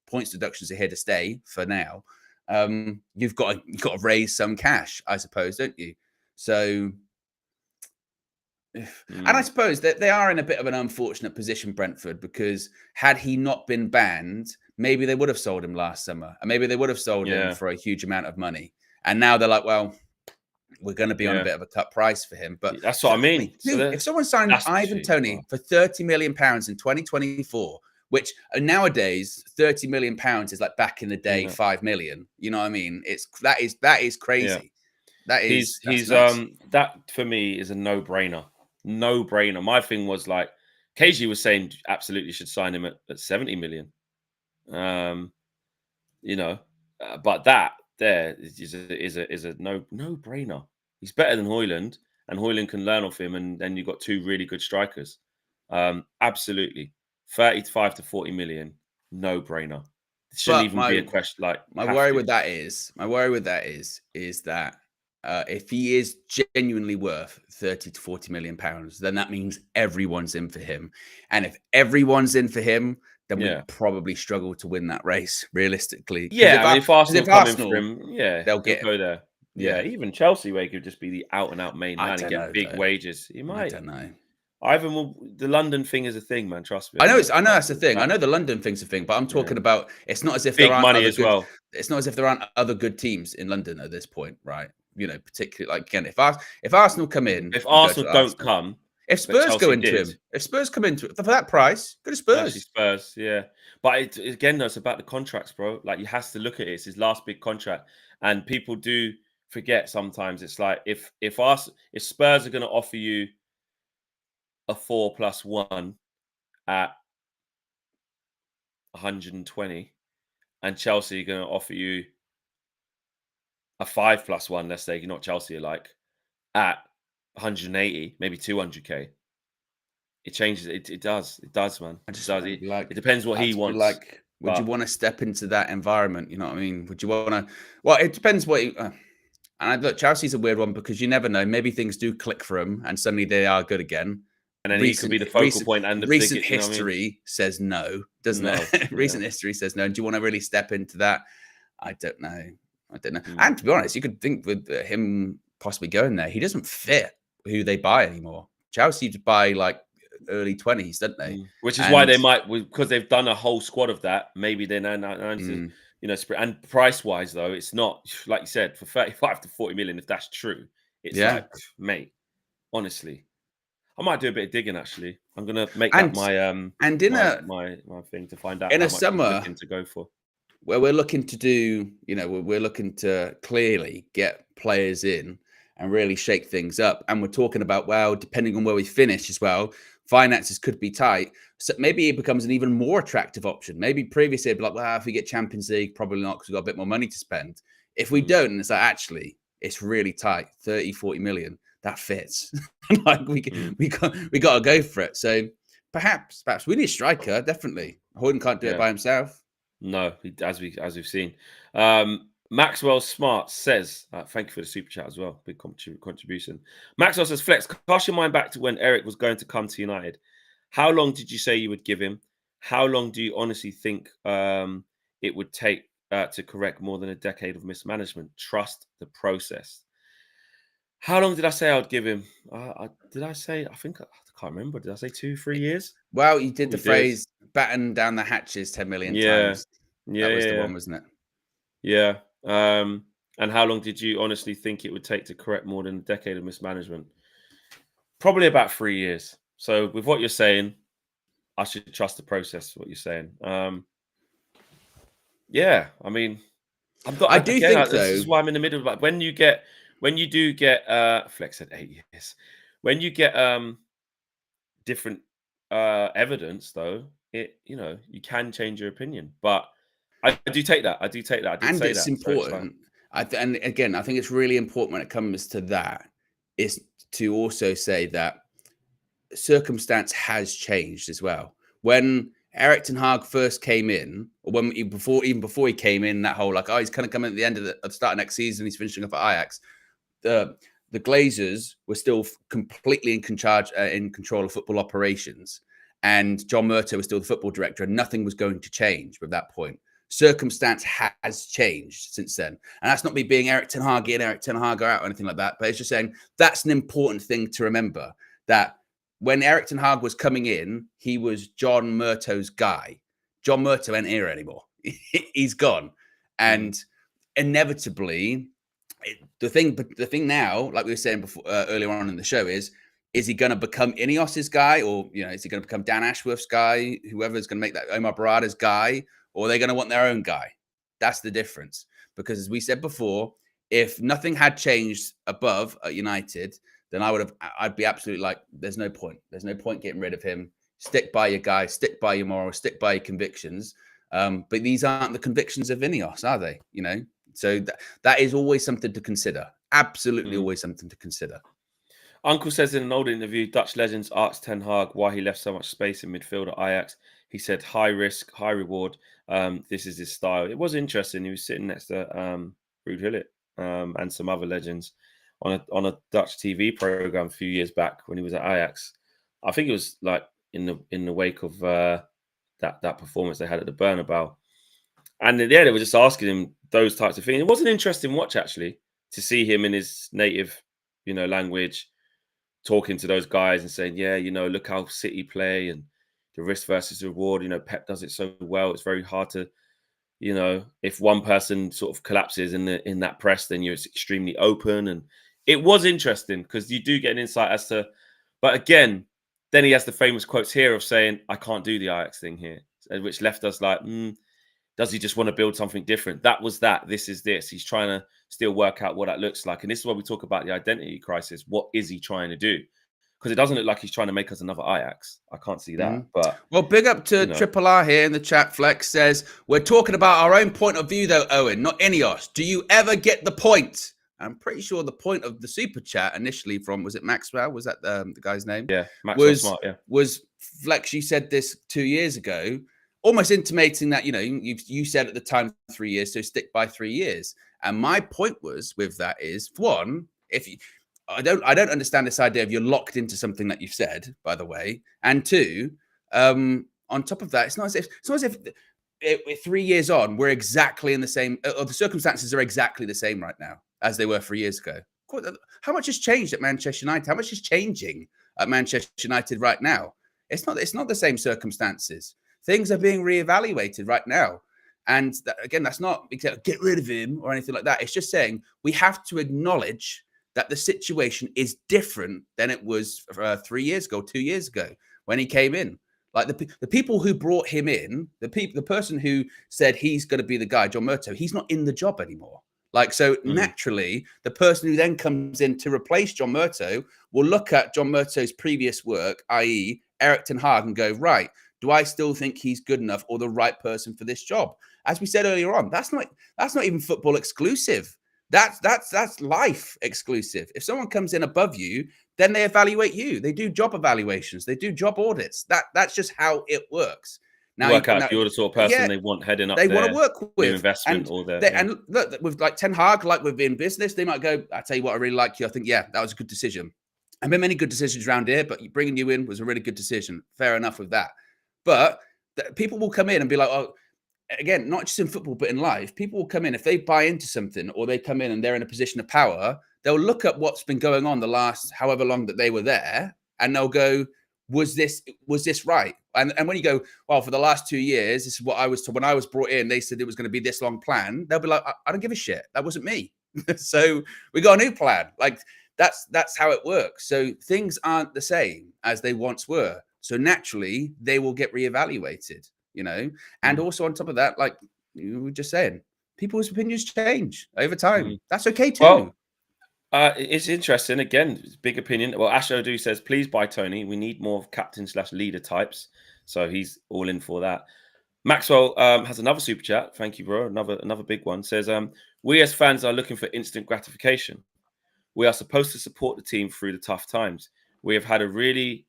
points deductions are here to stay for now, you've got to raise some cash, I suppose, don't you? So... And I suppose that they are in a bit of an unfortunate position, Brentford, because had he not been banned, maybe they would have sold him last summer, and maybe they would have sold him for a huge amount of money. And now they're like, well, we're going to be on a bit of a cut price for him. But that's what I mean. If someone signed Ivan Toney for £30 million in 2024, which nowadays £30 million is like back in the day 5 million. You know what I mean? That is crazy. Yeah. That is that for me is a no-brainer. No-brainer. My thing was like, KG was saying absolutely should sign him at 70 million. But that there is a no-brainer. He's better than Højlund, and Højlund can learn off him, and then you've got two really good strikers. Absolutely. 35 to 40 million, no-brainer. It shouldn't even be a question. Like, my worry with that is that if he is genuinely worth 30 to 40 million pounds, then that means everyone's in for him. And if everyone's in for him, then we probably struggle to win that race, realistically. Yeah, if Arsenal come in for him, they'll go there. Yeah, even Chelsea, where he could just be the out-and-out main man and get big wages. He might. I don't know. The London thing is a thing, man. Trust me. I know that's a thing. I know the London thing's a thing, but I'm talking about. It's not as if big money as well. It's not as if there aren't other good teams in London at this point, right? You know, particularly like again, if Arsenal come in, if Arsenal don't come, if Spurs go into him, if Spurs come into it for that price, go to Spurs. Actually, Spurs, yeah. But again, it's about the contracts, bro. Like, you have to look at it. It's his last big contract, and people do forget sometimes. It's like if Spurs are going to offer you a 4+1 at 120, and Chelsea are going to offer you a 5+1, let's say, not Chelsea alike, at 180, maybe 200k. It changes. It does, man. It depends what he wants. Like, would you want to step into that environment? You know what I mean? Would you want to? Well, it depends what. And look, Chelsea's a weird one because you never know. Maybe things do click for him, and suddenly they are good again. And then he could be the focal point. And the recent history says no, doesn't it? Recent history says no. And do you want to really step into that? I don't know. And to be honest, you could think with him possibly going there, he doesn't fit who they buy anymore. Chelsea buy like early 20s, don't they? Which is why they might, because they've done a whole squad of that. Maybe they're now and price-wise though, it's not like you said for 35 to 40 million. If that's true, it's like, mate, honestly, I might do a bit of digging. Actually, I'm gonna make that my thing to find out in how a much summer to go for. Where we're looking to do, we're looking to clearly get players in and really shake things up. And we're talking about, well, depending on where we finish as well, finances could be tight. So maybe it becomes an even more attractive option. Maybe previously it'd be like, well, if we get Champions League, probably not, because we've got a bit more money to spend. If we don't, it's like, actually, it's really tight, 30, 40 million. That fits. Like we got to go for it. So perhaps we need a striker, definitely. Hoyden can't do it by himself. No, as we've seen. Maxwell Smart says, thank you for the super chat as well. Big contribution. Maxwell says, Flex, cast your mind back to when Eric was going to come to United. How long did you say you would give him? How long do you honestly think it would take to correct more than a decade of mismanagement? Trust the process. How long did I say I would give him? Did I say, I can't remember. Did I say 2-3 years? Well, you did the phrase batten down the hatches 10 million times. That was the one, wasn't it? Yeah. And how long did you honestly think it would take to correct more than a decade of mismanagement? Probably about 3 years. So with what you're saying, I should trust the process, what you're saying. Yeah, I mean, I do think this is why I'm in the middle of, like, when you do get Flex said 8 years. When you get different evidence, though, you can change your opinion. But I do take that. And it's important. And again, I think it's really important when it comes to that is to also say that circumstance has changed as well. When Erik ten Hag first came in, or even before he came in, that whole like, oh, he's kind of coming at the end of the start of next season, he's finishing up at Ajax. The Glazers were still completely in control of football operations, and John Murtough was still the football director, and nothing was going to change at that point. Circumstance has changed since then, and that's not me being Erik ten Hag in, Erik ten Hag out, or anything like that. But it's just saying that's an important thing to remember, that when Erik ten Hag was coming in, he was John Murtough's guy. John Murtough ain't here anymore. He's gone, and inevitably, the thing now, like we were saying before earlier on in the show, is he going to become INEOS's guy, or is he going to become Dan Ashworth's guy? Whoever's going to make that Omar Barada's guy, or are they going to want their own guy? That's the difference. Because as we said before, if nothing had changed above at United, then I'd be absolutely like, there's no point. There's no point getting rid of him. Stick by your guy, stick by your morals, stick by your convictions. But these aren't the convictions of INEOS, are they? So that is always something to consider. Absolutely always something to consider. Uncle says in an old interview, Dutch legends asked Ten Hag why he left so much space in midfield at Ajax. He said, high risk, high reward. This is his style. It was interesting. He was sitting next to Ruud Gullit and some other legends on a Dutch TV program a few years back when he was at Ajax. I think it was like in the wake of that performance they had at the Bernabeu. And yeah, they were just asking him those types of things. It was an interesting watch, actually, to see him in his native, language, talking to those guys and saying, yeah, look how City play and the risk versus reward. Pep does it so well. It's very hard to, if one person sort of collapses in that press, then it's extremely open. And it was interesting because you do get an insight as to, but again, then he has the famous quotes here of saying, I can't do the Ajax thing here, which left us like, does he just want to build something different? That was that. This is this. He's trying to still work out what that looks like. And this is why we talk about the identity crisis. What is he trying to do? Because it doesn't look like he's trying to make us another Ajax. I can't see that. But well, big up to Triple R here in the chat. Flex says, we're talking about our own point of view, though, Owen, not INEOS. Do you ever get the point? I'm pretty sure the point of the super chat initially from, was it Maxwell? Was that the guy's name? Yeah, Maxwell Smart, yeah. Was Flex, you said this 2 years ago, almost intimating that, you said at the time 3 years, so stick by 3 years. And my point was with that is, one, I don't understand this idea of you're locked into something that you've said, by the way. And two, on top of that, it's not as if 3 years on, we're exactly in the same, or the circumstances are exactly the same right now as they were 3 years ago. How much has changed at Manchester United? How much is changing at Manchester United right now? It's not the same circumstances. Things are being reevaluated right now. And again, that's not get rid of him or anything like that. It's just saying we have to acknowledge that the situation is different than it was 3 years ago, 2 years ago when he came in. Like the people who brought him in, the person who said he's going to be the guy, John Murtough, he's not in the job anymore. Like, so naturally, the person who then comes in to replace John Murtough will look at John Murtough's previous work, i.e. Erik ten Hag, and go, right, do I still think he's good enough or the right person for this job? As we said earlier on, that's not even football exclusive. That's life exclusive. If someone comes in above you, then they evaluate you. They do job evaluations. They do job audits. That's just how it works. Now, Work out if you're the sort of person yeah, they want heading up they their want to work new with, investment or their. and look, with like Ten Hag, like within business, they might go, I tell you what, I really like you. I think, yeah, that was a good decision. I've made many good decisions around here, but bringing you in was a really good decision. Fair enough with that. But people will come in and be like, oh, again, not just in football, but in life, people will come in, if they buy into something or they come in and they're in a position of power, they'll look at what's been going on the last however long that they were there, and they'll go, was this right? And when you go, well, for the last 2 years, this is what I was told. When I was brought in, they said it was going to be this long plan. They'll be like, I don't give a shit. That wasn't me. So we got a new plan. Like that's how it works. So things aren't the same as they once were. So naturally, they will get reevaluated, you know? And also on top of that, like you were just saying, people's opinions change over time. That's okay too. Well, it's interesting. Again, it's big opinion. Well, Ash Odu says, please buy Toney. We need more captain/leader types. So he's all in for that. Maxwell has another super chat. Thank you, bro. Another big one. Says, we as fans are looking for instant gratification. We are supposed to support the team through the tough times. We have had a really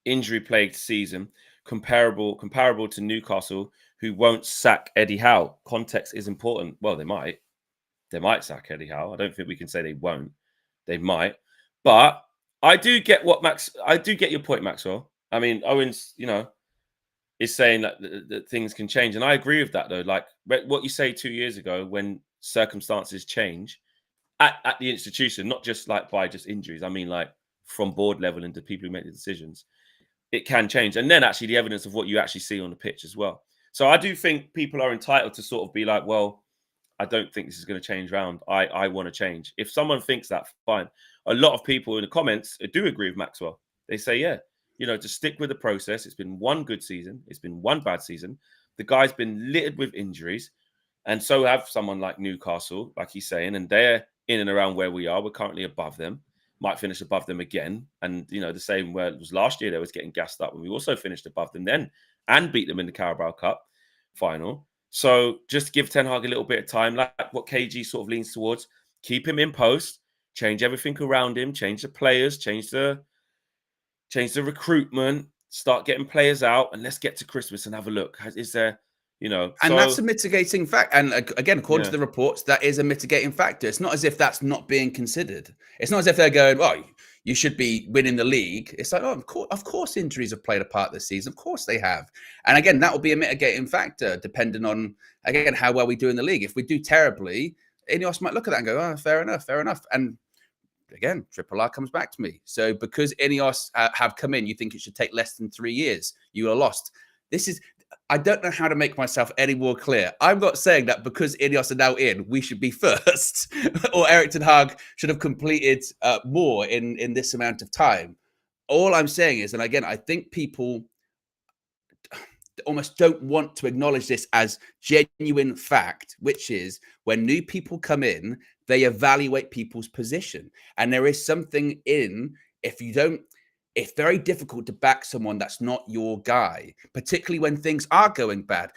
injury-plagued season, comparable to Newcastle, who won't sack Eddie Howe. Context is important. Well, they might. They might sack Eddie Howe. I don't think we can say they won't. They might. But I do get your point, Maxwell. I mean, Owen's, is saying that things can change. And I agree with that, though. Like what you say 2 years ago, when circumstances change at the institution, not just like by just injuries. I mean, like from board level into people who make the decisions, it can change. And then actually the evidence of what you actually see on the pitch as well. So I do think people are entitled to sort of be like, well, I don't think this is going to change round. I want to change. If someone thinks that, fine. A lot of people in the comments do agree with Maxwell. They say, yeah, to stick with the process. It's been one good season. It's been one bad season. The guy's been littered with injuries. And so have someone like Newcastle, like he's saying, and they're in and around where we are. We're currently above them. Might finish above them again. And, the same where it was last year, they was getting gassed up. And we also finished above them then and beat them in the Carabao Cup final. So just give Ten Hag a little bit of time, like what KG sort of leans towards. Keep him in post, change everything around him, change the players, change the recruitment, start getting players out, and let's get to Christmas and have a look. Is there, And that's a mitigating fact. And again, according to the reports, that is a mitigating factor. It's not as if that's not being considered. It's not as if they're going, well, you should be winning the league. It's like, oh, of course injuries have played a part this season. Of course they have. And again, that will be a mitigating factor depending on, again, how well we do in the league. If we do terribly, INEOS might look at that and go, oh, fair enough. And again, Triple R comes back to me. So because INEOS have come in, you think it should take less than 3 years. You are lost. I don't know how to make myself any more clear. I'm not saying that because INEOS are now in, we should be first, or Erik ten Hag should have completed more in this amount of time. All I'm saying is, and again, I think people almost don't want to acknowledge this as genuine fact, which is when new people come in, they evaluate people's position. And there is something it's very difficult to back someone that's not your guy, particularly when things are going bad.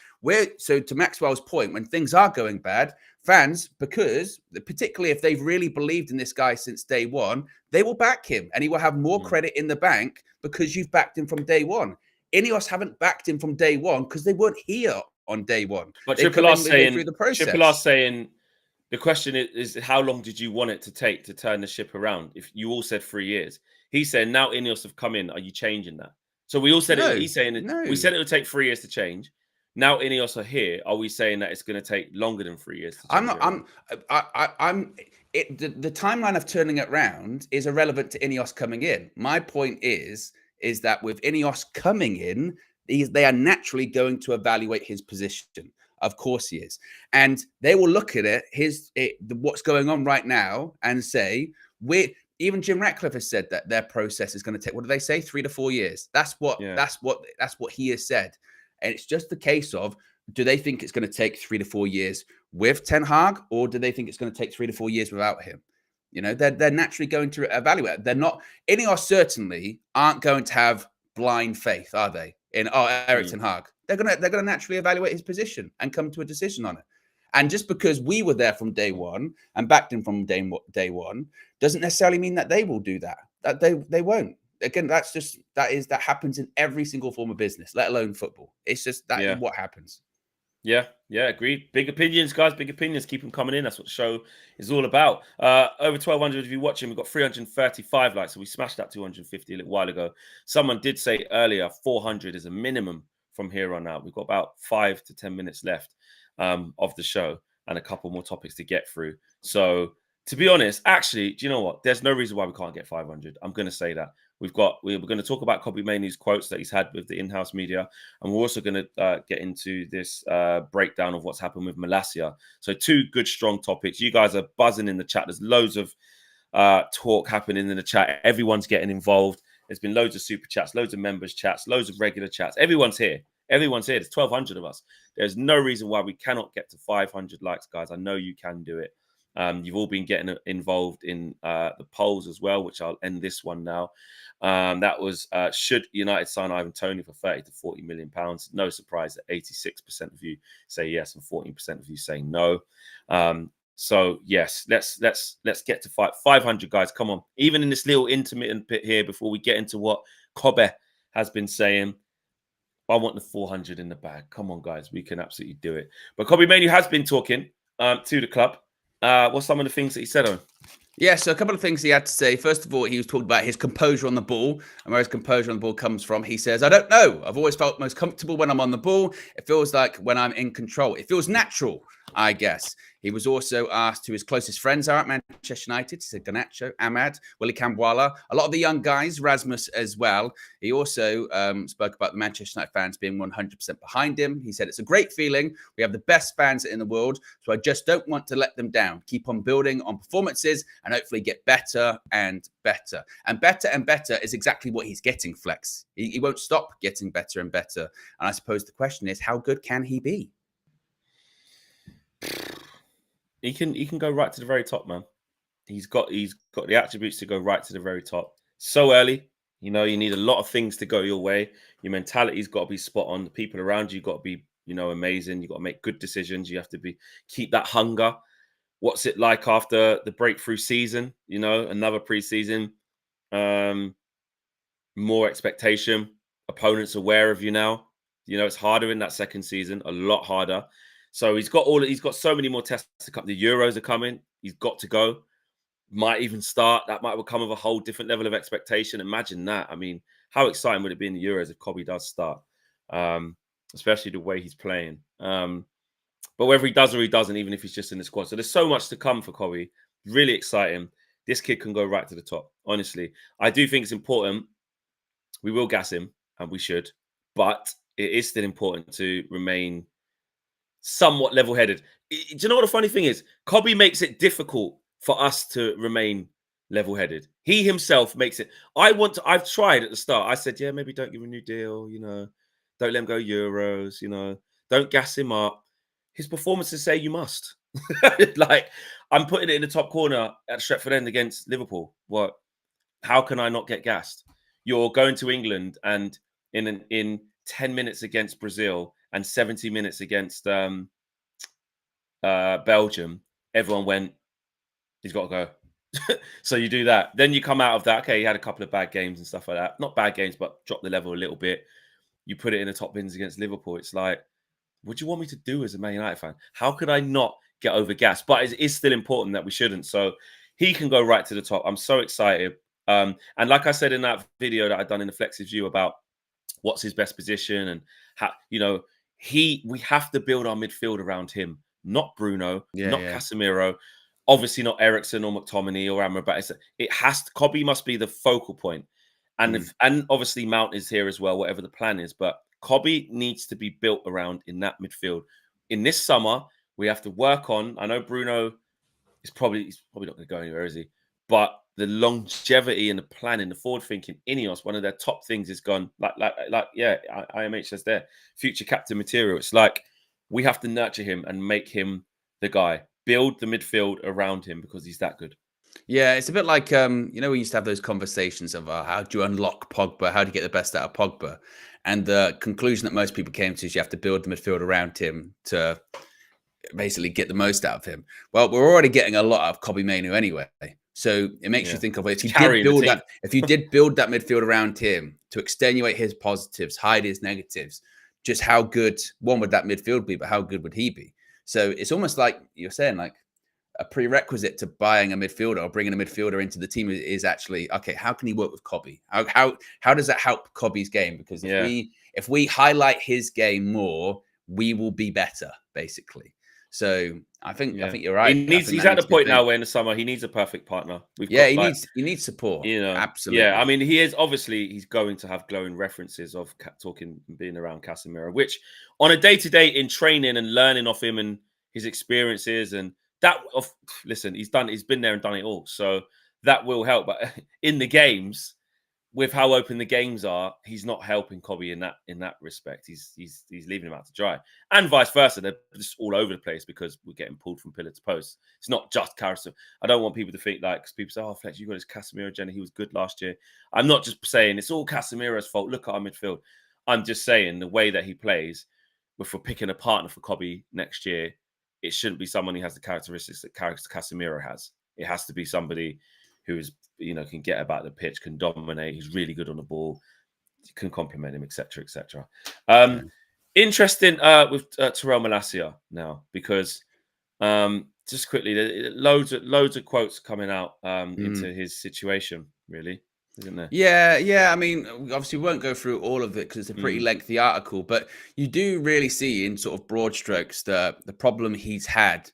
So to Maxwell's point, when things are going bad, fans, because particularly if they've really believed in this guy since day one, they will back him and he will have more credit in the bank because you've backed him from day one. INEOS haven't backed him from day one because they weren't here on day one. But Triple R saying, the question is, how long did you want it to take to turn the ship around? If you all said 3 years. He's saying now INEOS have come in. Are you changing that? So we all said it. He's saying we said it would take 3 years to change. Now INEOS are here. Are we saying that it's going to take longer than 3 years? The timeline of turning it around is irrelevant to INEOS coming in. My point is that with INEOS coming in, they are naturally going to evaluate his position. Of course he is. And they will look at what's going on right now and say, even Jim Ratcliffe has said that their process is going to take, what do they say? 3 to 4 years. That's what he has said. And it's just the case of, do they think it's going to take 3 to 4 years with Ten Hag, or do they think it's going to take 3 to 4 years without him? They're naturally going to evaluate. They're not, INEOS certainly aren't going to have blind faith, are they? In Erik ten Hag. They're gonna naturally evaluate his position and come to a decision on it. And just because we were there from day one and backed him from day one doesn't necessarily mean that they will do that. That they won't. Again, that happens in every single form of business, let alone football. It's just that is what happens. Yeah, agreed. Big opinions, guys. Big opinions. Keep them coming in. That's what the show is all about. Over 1,200 of you watching. We've got 335 likes, so we smashed that 250 a little while ago. Someone did say earlier 400 is a minimum from here on out. We've got about 5 to 10 minutes left of the show and a couple more topics to get through. So, to be honest, actually, do you know what? There's no reason why we can't get 500. I'm going to say that. We're going to talk about Kobbie Mainoo's quotes that he's had with the in-house media, and we're also going to get into this breakdown of what's happened with Malacia. So 2 good, strong topics. You guys are buzzing in the chat. There's loads of talk happening in the chat. Everyone's getting involved. There's been loads of super chats, loads of members chats, loads of regular chats. Everyone's here. Everyone's here. There's 1,200 of us. There's no reason why we cannot get to 500 likes, guys. I know you can do it. You've all been getting involved in the polls as well, which I'll end this one now. That was should United sign Ivan Toney for 30 to 40 million pounds? No surprise that 86% of you say yes and 14% of you say no. So yes, let's get to 500, guys. Come on, even in this little intermittent bit here before we get into what Kobbie has been saying. I want the 400 in the bag. Come on, guys, we can absolutely do it. But Kobbie Mainoo has been talking to the club. What's some of the things that he said on? Yeah, so a couple of things he had to say. First of all, he was talking about his composure on the ball and where his composure on the ball comes from. He says, I don't know. I've always felt most comfortable when I'm on the ball. It feels like when I'm in control. It feels natural, I guess. He was also asked who his closest friends are at Manchester United. He said Garnacho, Ahmad, Willy Kambwala, a lot of the young guys, Rasmus as well. He also spoke about the Manchester United fans being 100% behind him. He said, it's a great feeling. We have the best fans in the world, so I just don't want to let them down. Keep on building on performances and hopefully get better and better. And better is exactly what he's getting, Flex. He won't stop getting better and better. And I suppose the question is, how good can he be? He can go right to the very top, man. He's got the attributes to go right to the very top. So early, you need a lot of things to go your way. Your mentality's got to be spot on. The people around you got to be, amazing. You got to make good decisions. You have to keep that hunger. What's it like after the breakthrough season? Another preseason, more expectation. Opponents aware of you now. It's harder in that second season, a lot harder. So he's got so many more tests to come. The Euros are coming. He's got to go. Might even start. That might come with a whole different level of expectation. Imagine that. I mean, how exciting would it be in the Euros if Kobbie does start? Especially the way he's playing. But whether he does or he doesn't, even if he's just in the squad. So there's so much to come for Kobbie. Really exciting. This kid can go right to the top. Honestly, I do think it's important. We will gas him, and we should. But it is still important to remain somewhat level-headed. Do you know what the funny thing is? Kobbie makes it difficult for us to remain level-headed. He himself makes it. I've tried at the start. I said, yeah, maybe don't give him a new deal. Don't let him go Euros. Don't gas him up. His performances say you must. Like, I'm putting it in the top corner at Stretford End against Liverpool. What? How can I not get gassed? You're going to England and in 10 minutes against Brazil and 70 minutes against Belgium, everyone went, he's got to go. So you do that. Then you come out of that. Okay, he had a couple of bad games and stuff like that. Not bad games, but drop the level a little bit. You put it in the top bins against Liverpool. It's like, what do you want me to do as a Man United fan? How could I not get over gas? But it is still important that we shouldn't. So he can go right to the top. I'm so excited. And like I said in that video that I've done in the Flex's View about what's his best position and how, we have to build our midfield around him, not Bruno, not Casemiro, obviously not Eriksen or McTominay or Amrabat. Kobbie must be the focal point. And and obviously Mount is here as well, whatever the plan is. But Kobbie needs to be built around in that midfield. In this summer, we have to work on. I know Bruno he's probably not going to go anywhere, is he? But the longevity and the planning, the forward thinking, INEOS, one of their top things is gone. IMH says there, future captain material. It's like we have to nurture him and make him the guy. Build the midfield around him because he's that good. Yeah, it's a bit like, we used to have those conversations of how do you unlock Pogba? How do you get the best out of Pogba? And the conclusion that most people came to is you have to build the midfield around him to basically get the most out of him. Well, we're already getting a lot out of Kobbie Mainoo anyway. So it makes you think of if you did build that midfield around him to extenuate his positives, hide his negatives, just how good one would that midfield be, but how good would he be? So it's almost like you're saying, like a prerequisite to buying a midfielder or bringing a midfielder into the team is actually, okay, how can he work with Kobbie? How does that help Kobbie's game? Because if we highlight his game more, we will be better, basically. So I think you're right. He's at the point now where in the summer he needs a perfect partner. He needs support. Absolutely. Yeah, I mean, he's going to have glowing references of being around Casemiro, which on a day-to-day in training and learning off him and his experiences and listen, he's been there and done it all. So that will help. But in the games, with how open the games are, he's not helping Kobbie in that respect. He's leaving him out to dry, and vice versa. They're just all over the place because we're getting pulled from pillar to post. It's not just Casemiro. I don't want people to think like, because people say, "Oh, Fletch, you got his Casemiro agenda. He was good last year." I'm not just saying it's all Casemiro's fault. Look at our midfield. I'm just saying the way that he plays. If we're picking a partner for Kobbie next year, it shouldn't be someone who has the characteristics that Casemiro has. It has to be somebody who is, can get about the pitch, can dominate, he's really good on the ball, can complement him, etc., etc. Interesting with Terrell Malacia now, because just quickly, loads of quotes coming out into his situation, really, isn't there? Yeah. I mean, obviously, we won't go through all of it because it's a pretty lengthy article, but you do really see in sort of broad strokes the problem he's had.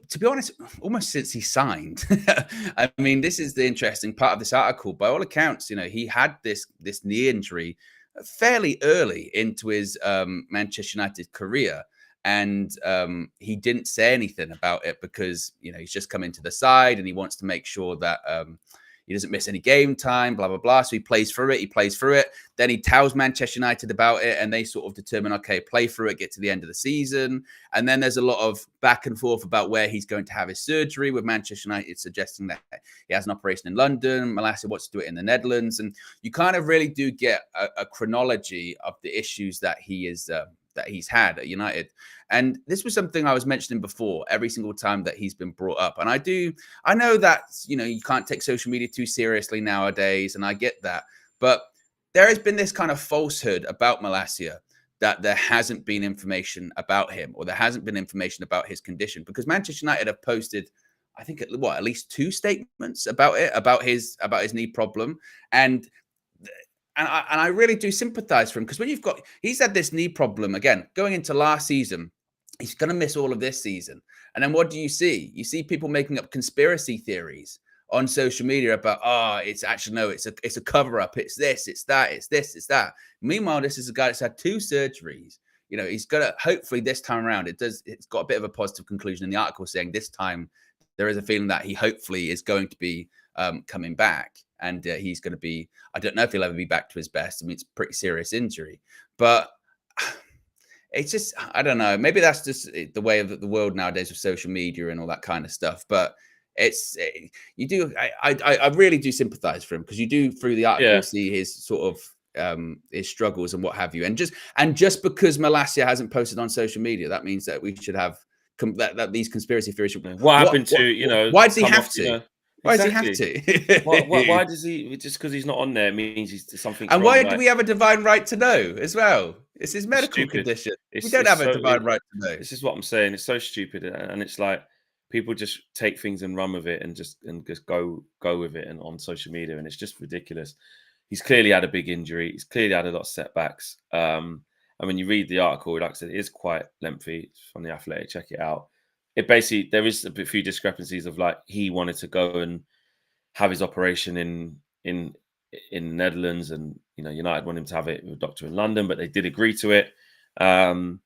To be honest, almost since he signed. I mean, this is the interesting part of this article. By all accounts, he had this knee injury fairly early into his Manchester United career, and he didn't say anything about it because he's just come into the side and he wants to make sure that he doesn't miss any game time, blah, blah, blah. So he plays through it. Then he tells Manchester United about it and they sort of determine, okay, play through it, get to the end of the season. And then there's a lot of back and forth about where he's going to have his surgery, with Manchester United suggesting that he has an operation in London. Malacia wants to do it in the Netherlands. And you kind of really do get a chronology of the issues that he's had at United. And this was something I was mentioning before every single time that he's been brought up. And I know that, you can't take social media too seriously nowadays. And I get that. But there has been this kind of falsehood about Malacia that there hasn't been information about him, or there hasn't been information about his condition, because Manchester United have posted, I think, at least 2 statements about it, about his knee problem. And I really do sympathize for him, because when he's had this knee problem again going into last season, he's going to miss all of this season. And then what do you see? You see people making up conspiracy theories on social media about, it's actually, no, it's a cover up. It's this, it's that, it's this, it's that. Meanwhile, this is a guy that's had 2 surgeries. He's got to, hopefully this time around, it's got a bit of a positive conclusion in the article saying this time there is a feeling that he hopefully is going to be coming back. And he's going to be, I don't know if he'll ever be back to his best. I mean, it's a pretty serious injury, but it's just, I don't know. Maybe that's just the way of the world nowadays with social media and all that kind of stuff. But I really do sympathize for him, because you do through the article see his sort of his struggles and what have you. And just because Malacia hasn't posted on social media, that means that we should have that these conspiracy theories. What happened to, why does he have to? Why does he have to? why does he? Just because he's not on there means he's something. And why do we have a divine right to know as well? It's his medical condition. We don't have a divine right to know. This is what I'm saying. It's so stupid, and it's like people just take things and run with it and just go with it and on social media, and it's just ridiculous. He's clearly had a big injury. He's clearly had a lot of setbacks. And when you read the article, like I said, it is quite lengthy. It's from The Athletic. Check it out. It basically, there is a few discrepancies of like he wanted to go and have his operation in the Netherlands, and United wanted him to have it with a doctor in London, but they did agree to it. And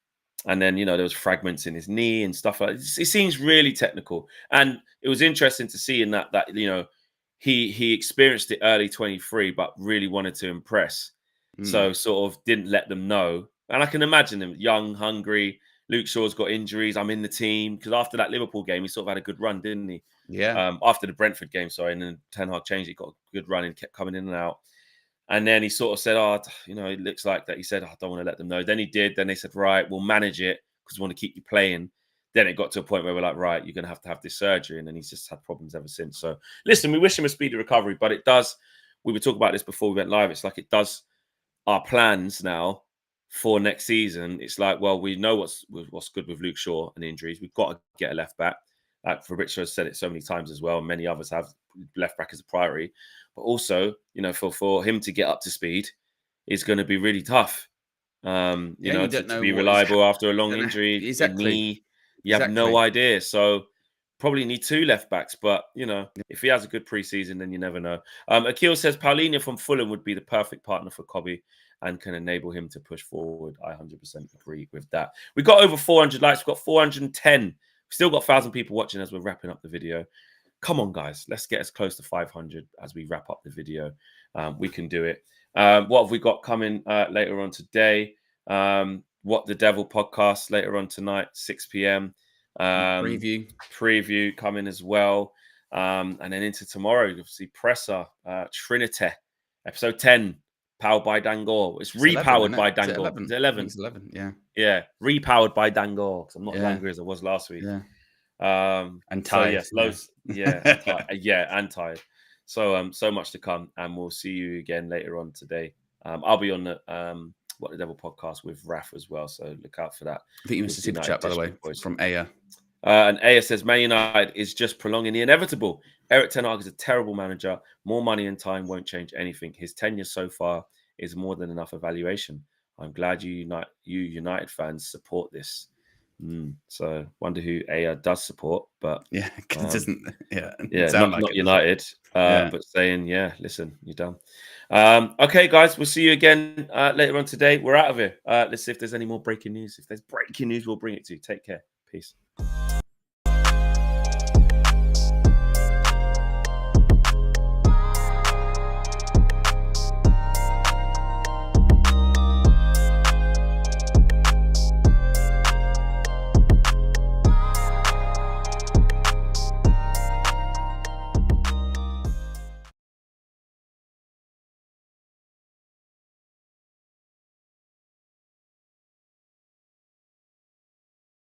then there was fragments in his knee and stuff like that. It seems really technical, and it was interesting to see in that he experienced it early 23, but really wanted to impress, so sort of didn't let them know. And I can imagine him young, hungry. Luke Shaw's got injuries. I'm in the team, because after that Liverpool game, he sort of had a good run, didn't he? Yeah. After the Brentford game, sorry, and then Ten Hag changed. He got a good run and kept coming in and out. And then he sort of said, it looks like that. He said, I don't want to let them know. Then he did. Then they said, right, we'll manage it because we want to keep you playing. then it got to a point where we're like, right, you're going to have this surgery. And then he's just had problems ever since. So listen, we wish him a speedy recovery, but it does, we were talking about this before we went live. It's like it does our plans now for next season. It's like, well, we know what's good with Luke Shaw and injuries. We've got to get a left back. Like Fabrizio has said it so many times as well. Many others have left back as a priority, but also, you know, for him to get up to speed is going to be really tough. You know, to be reliable after a long injury, knee, you have no idea. So probably need 2 left backs, but you know, if he has a good preseason, then you never know. Akil says Paulinho from Fulham would be the perfect partner for Kobbie and can enable him to push forward. I 100% agree with that. We got over 400 likes. We've got 410. We've still got 1,000 people watching as we're wrapping up the video. Come on, guys. Let's get as close to 500 as we wrap up the video. We can do it. What have we got coming later on today? What the Devil podcast later on tonight, 6 p.m. Preview coming as well. And then into tomorrow, obviously, Presser, Trinity, episode 10. Powered by Dangor. It's repowered by Dangor. Is it 11? It's 11, yeah. Yeah, repowered by Dangor. Because I'm not as angry as I was last week. Yeah. And tired. So yes, and tired. So so much to come, and we'll see you again later on today. I'll be on the What the Devil podcast with Raf as well, so look out for that. I think you missed a super chat, by the way, from Aya. And Aya says, Man United is just prolonging the inevitable. Erik ten Hag is a terrible manager. More money and time won't change anything. His tenure so far is more than enough evaluation. I'm glad you United fans support this. So wonder who Aya does support, but it doesn't. Not United, but saying, listen, you're done. Okay, guys, we'll see you again later on today. We're out of here. Let's see if there's any more breaking news. If there's breaking news, we'll bring it to you. Take care. Peace.